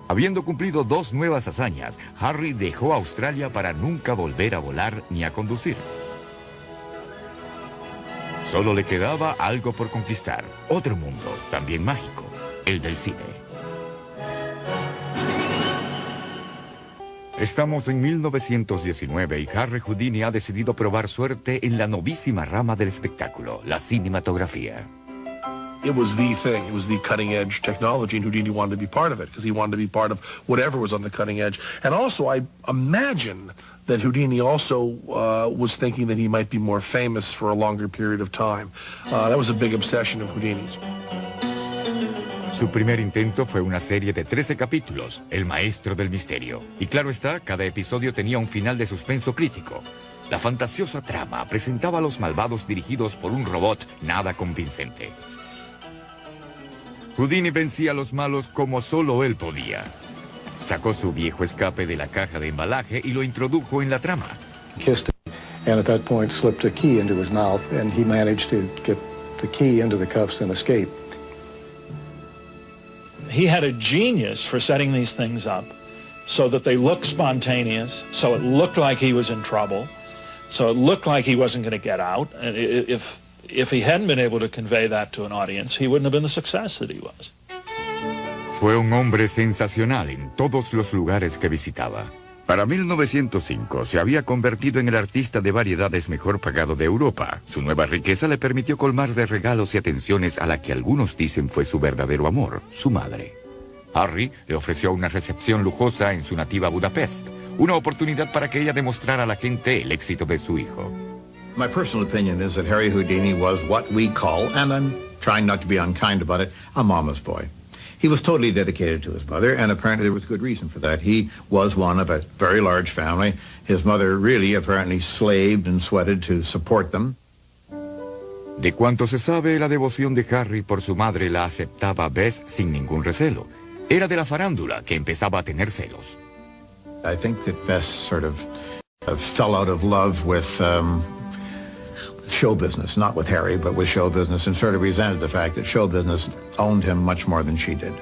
Habiendo cumplido 2 nuevas hazañas, Harry dejó Australia para nunca volver a volar ni a conducir. Solo le quedaba algo por conquistar, otro mundo, también mágico, el del cine. Estamos en 1919 y Harry Houdini ha decidido probar suerte en la novísima rama del espectáculo, la cinematografía. It was the thing. It was the cutting edge technology, and Houdini wanted to be part of it because he wanted to be part of whatever was on the cutting edge. And also, I imagine that Houdini also was thinking that he might be more famous for a longer period of time. That was a big obsession of Houdini's. Su primer intento fue una serie de 13 capítulos, El Maestro del Misterio. Y claro está, cada episodio tenía un final de suspenso crítico. La fantasiosa trama presentaba a los malvados dirigidos por un robot nada convincente. Houdini vencía a los malos como solo él podía. Sacó su viejo escape de la caja de embalaje y lo introdujo en la trama. Kissed him, and at that point slipped a key into his mouth, and he managed to get the key into the cuffs and escape. He had a genius for setting these things up so that they look spontaneous, so it looked like he was in trouble, so it looked like he wasn't going to get out. And if he hadn't been able to convey that to an audience, he wouldn't have been the success that he was. Fue un hombre sensacional en todos los lugares que visitaba. Para 1905 se había convertido en el artista de variedades mejor pagado de Europa. Su nueva riqueza le permitió colmar de regalos y atenciones a la que algunos dicen fue su verdadero amor, su madre. Harry le ofreció una recepción lujosa en su nativa Budapest, una oportunidad para que ella demostrara a la gente el éxito de su hijo. My personal opinion is that Harry Houdini was what we call, and I'm trying not to be unkind about it, a mama's boy. He was totally dedicated to his mother, and apparently there was good reason for that. He was one of a very large family. His mother really apparently slaved and sweated to support them. De cuanto se sabe, la devoción de Harry por su madre la aceptaba Bess sin ningún recelo. Era de la farándula que empezaba a tener celos. I think that Bess sort of fell out of love with show business, not with Harry, but with show business, and sort of resented the fact that show business owned him much more than she did.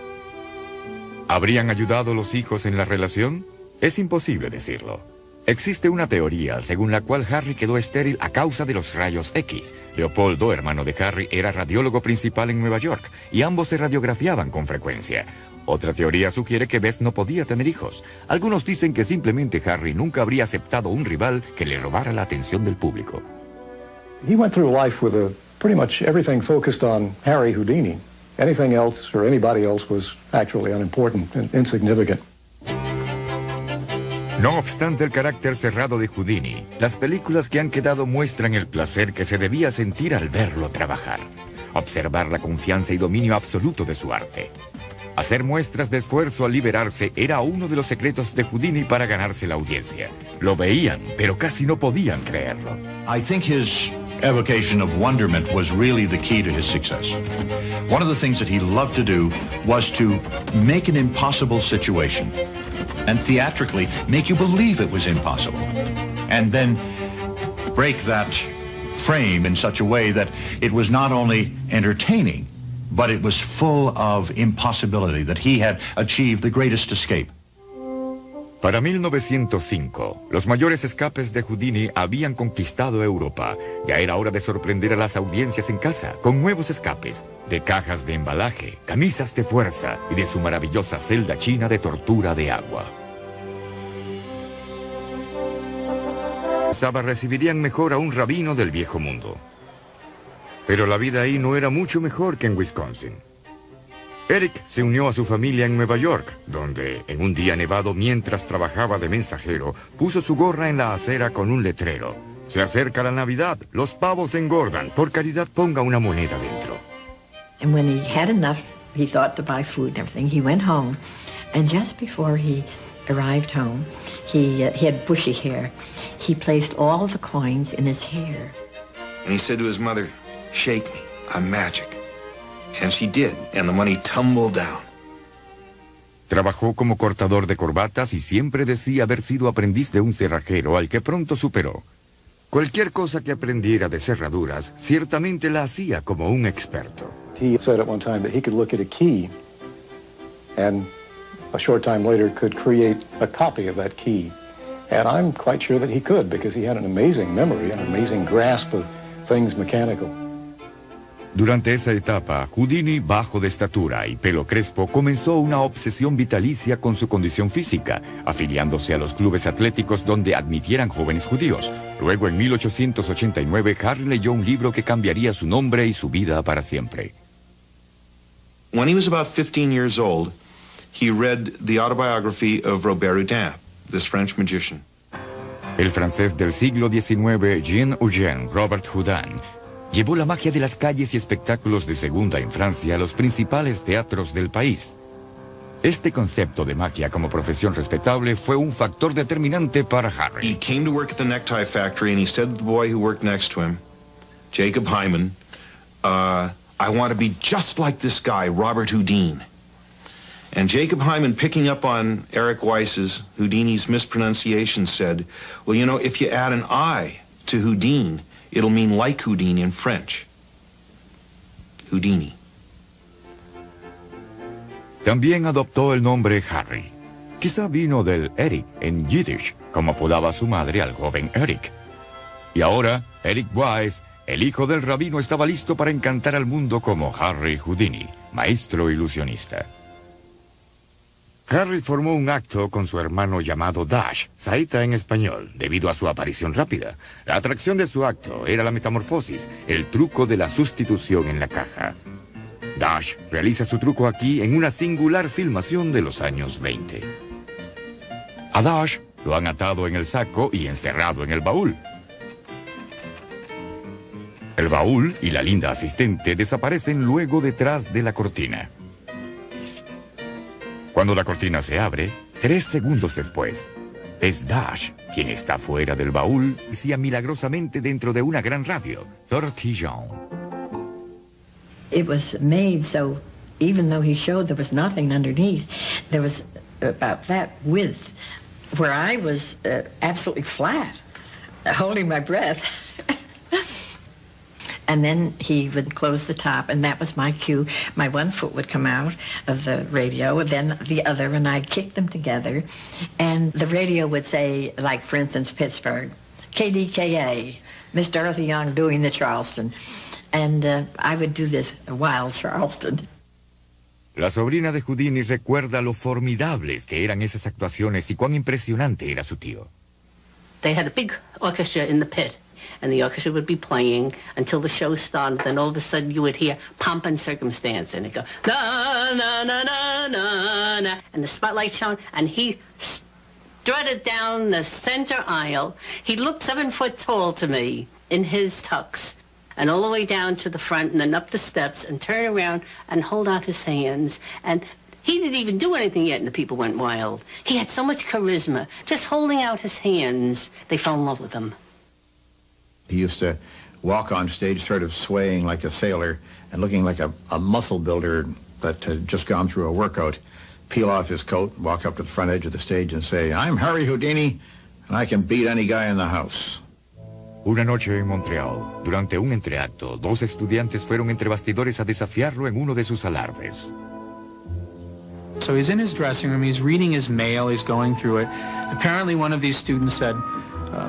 ¿Habrían ayudado los hijos en la relación? Es imposible decirlo. Existe una teoría según la cual Harry quedó estéril a causa de los rayos X. Leopoldo, hermano de Harry, era radiólogo principal en Nueva York y ambos se radiografiaban con frecuencia. Otra teoría sugiere que Bess no podía tener hijos. Algunos dicen que simplemente Harry nunca habría aceptado un rival que le robara la atención del público. He went through life with pretty much everything focused on Harry Houdini. Anything else or anybody else was actually unimportant and insignificant. No obstante el carácter cerrado de Houdini, las películas que han quedado muestran el placer que se debía sentir al verlo trabajar. Observar la confianza y dominio absoluto de su arte. Hacer muestras de esfuerzo al liberarse era uno de los secretos de Houdini para ganarse la audiencia. Lo veían, pero casi no podían creerlo. I think his evocation of wonderment was really the key to his success. One of the things that he loved to do was to make an impossible situation and theatrically make you believe it was impossible, and then break that frame in such a way that it was not only entertaining, but it was full of impossibility, that he had achieved the greatest escape. Para 1905, los mayores escapes de Houdini habían conquistado Europa. Ya era hora de sorprender a las audiencias en casa con nuevos escapes, de cajas de embalaje, camisas de fuerza y de su maravillosa celda china de tortura de agua. Recibirían mejor a un rabino del viejo mundo. Pero la vida ahí no era mucho mejor que en Wisconsin. Eric se unió a su familia en Nueva York, donde, en un día nevado mientras trabajaba de mensajero, puso su gorra en la acera con un letrero. Se acerca la Navidad, los pavos engordan, por caridad ponga una moneda dentro. And when he had enough, he thought to buy food and everything, he went home, and just before he arrived home, he had bushy hair. He placed all the coins in his hair. And he said to his mother, "Shake me, I'm magic." And she did, and the money tumbled down. Trabajó como cortador de corbatas y siempre decía haber sido aprendiz de un cerrajero al que pronto superó. Cualquier cosa que aprendiera de cerraduras, ciertamente la hacía como un experto. He said at one time that he could look at a key and a short time later could create a copy of that key. And I'm quite sure that he could because he had an amazing memory, an amazing grasp of things mechanical. Durante esa etapa, Houdini, bajo de estatura y pelo crespo, comenzó una obsesión vitalicia con su condición física, afiliándose a los clubes atléticos donde admitieran jóvenes judíos. Luego, en 1889, Harry leyó un libro que cambiaría su nombre y su vida para siempre. When he was about 15 years old, he read the autobiography of Robert Houdin, this French magician. El francés del siglo XIX, Jean-Eugène Robert Houdin, llevó la magia de las calles y espectáculos de segunda en Francia a los principales teatros del país. Este concepto de magia como profesión respetable fue un factor determinante para Harry. He came to work at the necktie factory and he said to the boy who worked next to him, Jacob Hyman, I want to be just like this guy, Robert Houdin. And Jacob Hyman, picking up on Eric Weiss's, Houdini's mispronunciation, said, well, you know, if you add an I to Houdin, it'll mean like Houdini in French. Houdini. También adoptó el nombre Harry. Quizá vino del Eric en Yiddish, como apodaba su madre al joven Eric. Y ahora, Eric Weiss, el hijo del rabino, estaba listo para encantar al mundo como Harry Houdini, maestro ilusionista. Harry formó un acto con su hermano llamado Dash, saeta en español, debido a su aparición rápida. La atracción de su acto era la metamorfosis, el truco de la sustitución en la caja. Dash realiza su truco aquí en una singular filmación de los años 20. A Dash lo han atado en el saco y encerrado en el baúl. El baúl y la linda asistente desaparecen luego detrás de la cortina. Cuando la cortina se abre, 3 segundos después, es Dash quien está fuera del baúl y se milagrosamente dentro de una gran radio, Tortillon. It was made so, even though he showed there was nothing underneath, there was about that width where I was absolutely flat, holding my breath. And then he would close the top, and that was my cue. My one foot would come out of the radio, and then the other, and I'd kick them together. And the radio would say, like, for instance, Pittsburgh, KDKA, Miss Dorothy Young doing the Charleston. And I would do this wild Charleston. La sobrina de Houdini recuerda lo formidables que eran esas actuaciones y cuán impresionante era su tío. They had a big orchestra in the pit, and the orchestra would be playing until the show started. Then all of a sudden you would hear Pomp and Circumstance, and it'd go, na, na, na, na, na, na, and the spotlight shone, and he strutted down the center aisle. He looked 7 foot tall to me in his tux, and all the way down to the front, and then up the steps, and turn around and hold out his hands. And he didn't even do anything yet, and the people went wild. He had so much charisma. Just holding out his hands, they fell in love with him. He used to walk on stage sort of swaying like a sailor and looking like a muscle builder that had just gone through a workout, peel off his coat, walk up to the front edge of the stage and say, I'm Harry Houdini, and I can beat any guy in the house. Una noche en Montreal, durante un entreacto, 2 estudiantes fueron entre bastidores a desafiarlo en uno de sus alardes. So he's in his dressing room, he's reading his mail, he's going through it. Apparently one of these students said,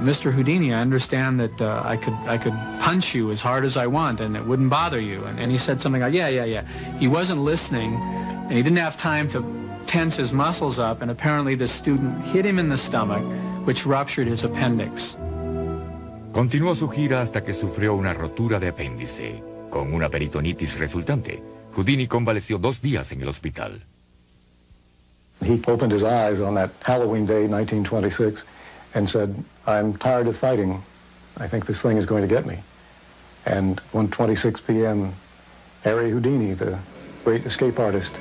Mr. Houdini, I understand that I could punch you as hard as I want and it wouldn't bother you. And he said something like, yeah. He wasn't listening and he didn't have time to tense his muscles up, and apparently the student hit him in the stomach, which ruptured his appendix. Continuó su gira hasta que sufrió una rotura de apéndice, con una peritonitis resultante. Houdini convaleció 2 días en el hospital. He opened his eyes on that Halloween day, 1926, and said, I'm tired of fighting. I think this thing is going to get me. And 1:26 p.m., Harry Houdini, the great escape artist,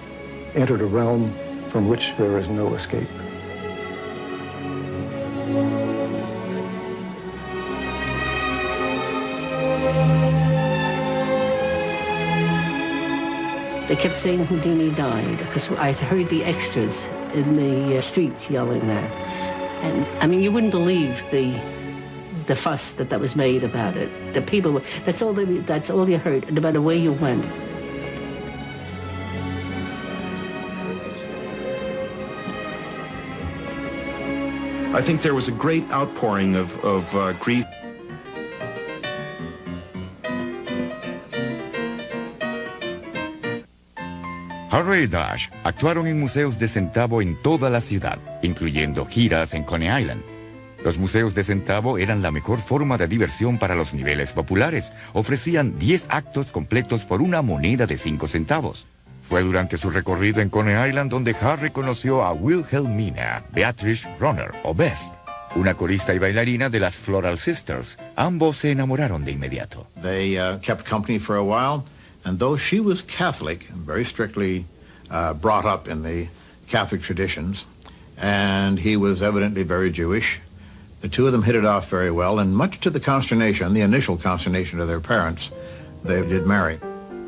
entered a realm from which there is no escape. They kept saying Houdini died because I heard the extras in the streets yelling that. And I mean, you wouldn't believe the fuss that was made about it. The people, that's all you heard, no matter where you went. I think there was a great outpouring of grief. Harry y Dash actuaron en museos de centavo en toda la ciudad, incluyendo giras en Coney Island. Los museos de centavo eran la mejor forma de diversión para los niveles populares. Ofrecían 10 actos completos por una moneda de 5 centavos. Fue durante su recorrido en Coney Island donde Harry conoció a Wilhelmina Beatrice Runner, o Bess, una corista y bailarina de las Floral Sisters. Ambos se enamoraron de inmediato. They kept company for a while, and though she was Catholic, very strictly brought up in the Catholic traditions, and he was evidently very Jewish, the two of them hit it off very well, and much to the consternation, the initial consternation of their parents, they did marry.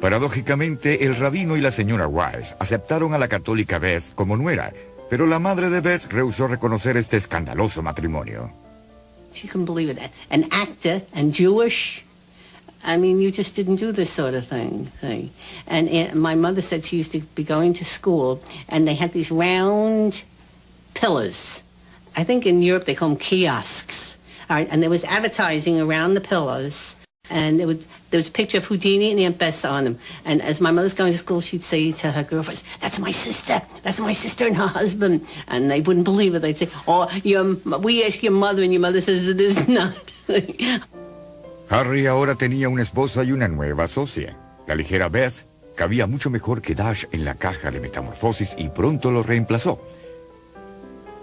Paradójicamente, el rabino y la señora Wise aceptaron a la católica Bess como nuera, pero la madre de Bess rehusó reconocer este escandaloso matrimonio. You can believe it. An actor and Jewish. I mean, you just didn't do this sort of thing. And my mother said she used to be going to school, and they had these round pillars. I think in Europe they call them kiosks. All right, and there was advertising around the pillars, and there was a picture of Houdini and Aunt Bess on them. And as my mother's going to school, she'd say to her girlfriends, that's my sister and her husband. And they wouldn't believe it. They'd say, oh, we ask your mother, and your mother says it is not. Harry ahora tenía una esposa y una nueva socia. La ligera Beth cabía mucho mejor que Dash en la caja de metamorfosis y pronto lo reemplazó.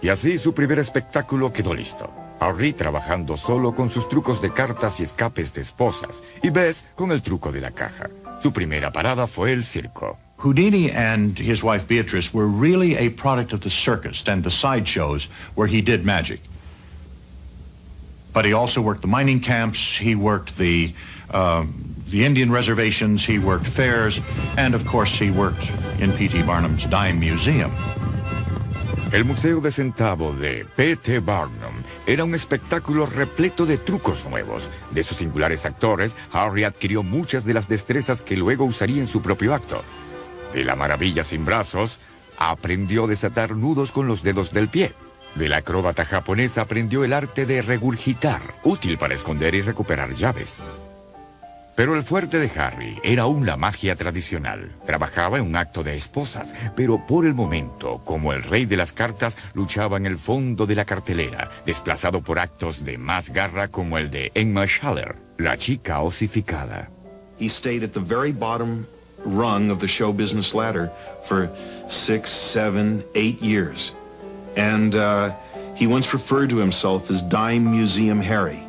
Y así su primer espectáculo quedó listo. Harry trabajando solo con sus trucos de cartas y escapes de esposas, y Bess con el truco de la caja. Su primera parada fue el circo. Houdini and his wife Beatrice were really a product of the circus and the sideshows where he did magic. But he also worked the mining camps, he worked the Indian reservations, he worked fairs, and of course he worked in P.T. Barnum's Dime Museum. El Museo de Centavo de P.T. Barnum era un espectáculo repleto de trucos nuevos. De sus singulares actores, Harry adquirió muchas de las destrezas que luego usaría en su propio acto. De la maravilla sin brazos, aprendió a desatar nudos con los dedos del pie. De la acróbata japonesa aprendió el arte de regurgitar, útil para esconder y recuperar llaves. Pero el fuerte de Harry era aún la magia tradicional. Trabajaba en un acto de esposas, pero por el momento, como el rey de las cartas, luchaba en el fondo de la cartelera, desplazado por actos de más garra como el de Emma Schaller, la chica osificada. He stayed at the very bottom rung of the show business ladder for 6, 7, 8 years. And he once referred to himself as Dime Museum Harry.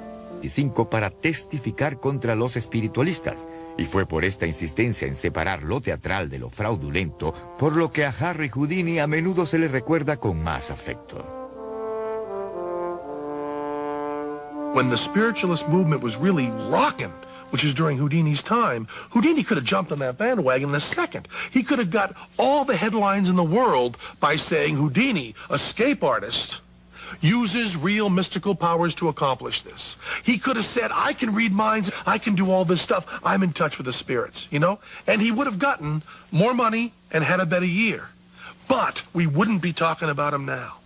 Para testificar contra los espiritualistas, y fue por esta insistencia en separar lo teatral de lo fraudulento, por lo que a Harry Houdini a menudo se le recuerda con más afecto. When the spiritualist movement was really rocking, which is during Houdini's time, Houdini could have jumped on that bandwagon in a second. He could have got all the headlines in the world by saying Houdini, escape artist, uses real mystical powers to accomplish this. He could have said, I can read minds, I can do all this stuff, I'm in touch with the spirits, you know? And he would have gotten more money and had a better year. But we wouldn't be talking about him now.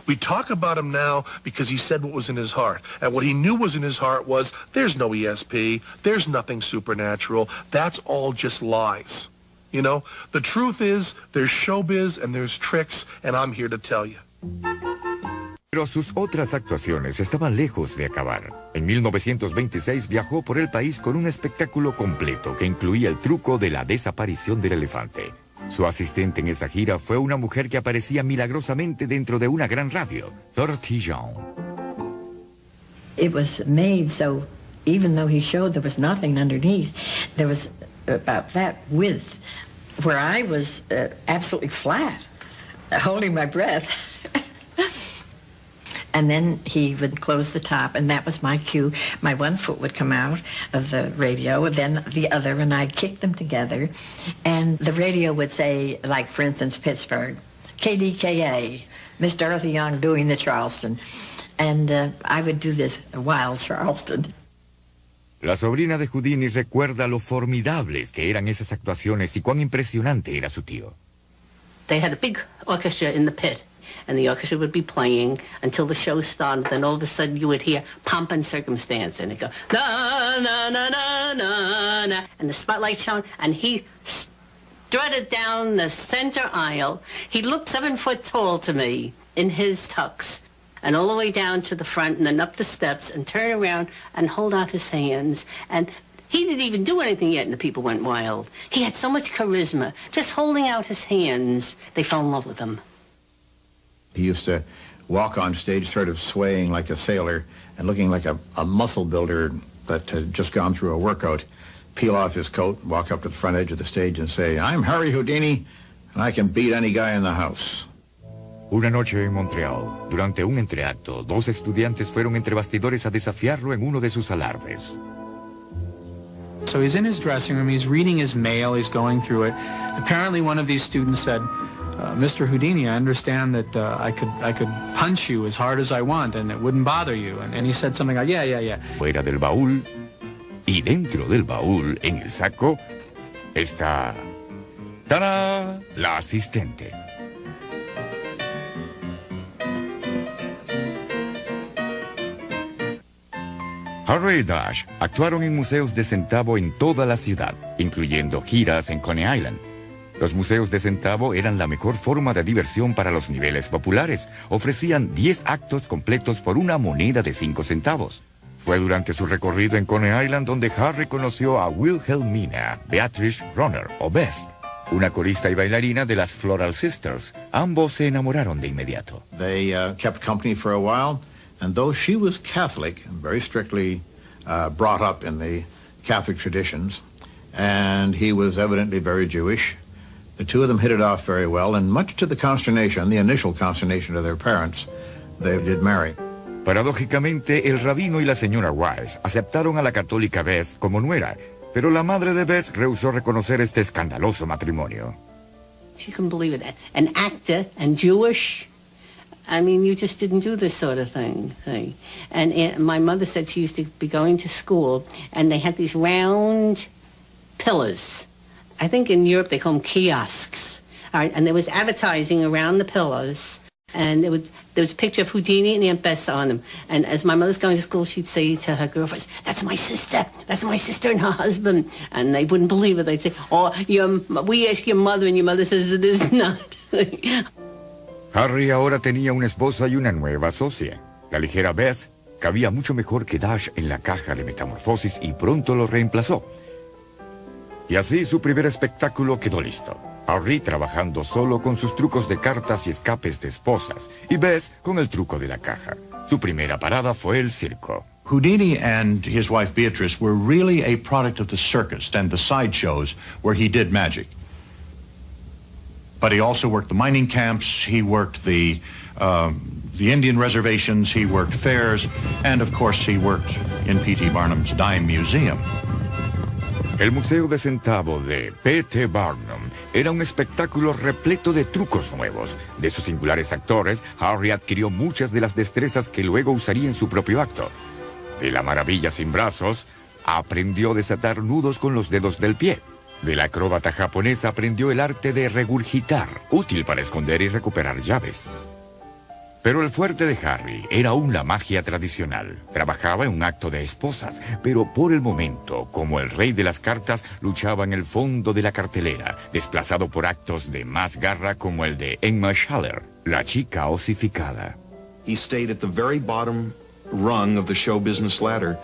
We talk about him now because he said what was in his heart. And what he knew was in his heart was, there's no ESP, there's nothing supernatural, that's all just lies. You know, the truth is, there's showbiz and there's tricks, and I'm here to tell you. Pero sus otras actuaciones estaban lejos de acabar. En 1926 viajó por el país con un espectáculo completo que incluía el truco de la desaparición del elefante. Su asistente en esa gira fue una mujer que aparecía milagrosamente dentro de una gran radio, Dorothy Young. It was made so, even though he showed there was nothing underneath, there was about that width where I was absolutely flat, holding my breath. and then he would close the top, and that was my cue. My one foot would come out of the radio, and then the other, and I'd kick them together, and the radio would say, like, for instance, Pittsburgh, KDKA, Miss Dorothy Young doing the Charleston, and I would do this wild Charleston. La sobrina de Houdini recuerda lo formidables que eran esas actuaciones y cuán impresionante era su tío. They had a big orchestra in the pit, and the orchestra would be playing until the show started. Then all of a sudden you would hear Pomp and Circumstance, and it'd go, na, na, na, na, na, na, and the spotlight shone, and he strutted down the center aisle. He looked 7 foot tall to me in his tux, and all the way down to the front, and then up the steps, and turn around and hold out his hands. And he didn't even do anything yet, and the people went wild. He had so much charisma. Just holding out his hands, they fell in love with him. He used to walk on stage sort of swaying like a sailor and looking like a muscle builder that had just gone through a workout, peel off his coat, walk up to the front edge of the stage and say, "I'm Harry Houdini, and I can beat any guy in the house." Una noche en Montreal, durante un entreacto, 2 estudiantes fueron entre bastidores a desafiarlo en uno de sus alardes. So he's in his dressing room, he's reading his mail, he's going through it. Apparently one of these students said, Mr. Houdini, I understand that I could punch you as hard as I want and it wouldn't bother you. And he said something like, yeah. Fuera del baúl y dentro del baúl, en el saco, está... ¡Tada! La asistente. Harry y Dash actuaron en museos de centavo en toda la ciudad, incluyendo giras en Coney Island. Los museos de centavo eran la mejor forma de diversión para los niveles populares. Ofrecían 10 actos completos por una moneda de 5 centavos. Fue durante su recorrido en Coney Island donde Harry conoció a Wilhelmina Beatrice Runner, o Bess, una corista y bailarina de las Floral Sisters. Ambos se enamoraron de inmediato. They kept company for a while. And though she was Catholic, very strictly brought up in the Catholic traditions, and he was evidently very Jewish, the two of them hit it off very well, and much to the consternation, the initial consternation of their parents, they did marry. Paradójicamente, el rabino y la señora Wise aceptaron a la católica Bess como nuera, pero la madre de Bess rehusó reconocer este escandaloso matrimonio. You can believe it. An actor and Jewish. I mean, you just didn't do this sort of thing. And my mother said she used to be going to school, and they had these round pillars. I think in Europe they call them kiosks. All right, and there was advertising around the pillars, and there was a picture of Houdini and Aunt Bess on them. And as my mother's going to school, she'd say to her girlfriends, "That's my sister and her husband." And they wouldn't believe it. They'd say, "Oh, we ask your mother, and your mother says it is not." Harry ahora tenía una esposa y una nueva socia. La ligera Beth cabía mucho mejor que Dash en la caja de metamorfosis y pronto lo reemplazó. Y así su primer espectáculo quedó listo. Harry trabajando solo con sus trucos de cartas y escapes de esposas, y Beth con el truco de la caja. Su primera parada fue el circo. Houdini and his wife Beatrice were really a product of the circus and the sideshows where he did magic. But he also worked the mining camps, he worked the Indian reservations, he worked fairs, and of course he worked in P.T. Barnum's Dime Museum. El Museo de Centavo de P.T. Barnum era un espectáculo repleto de trucos nuevos. De sus singulares actores, Harry adquirió muchas de las destrezas que luego usaría en su propio acto. De la maravilla sin brazos, aprendió a desatar nudos con los dedos del pie. De la acróbata japonesa aprendió el arte de regurgitar, útil para esconder y recuperar llaves. Pero el fuerte de Harry era aún la magia tradicional. Trabajaba en un acto de esposas, pero por el momento, como el rey de las cartas, luchaba en el fondo de la cartelera, desplazado por actos de más garra como el de Emma Schaller, la chica osificada. He stayed at the very bottom rung of the show business ladder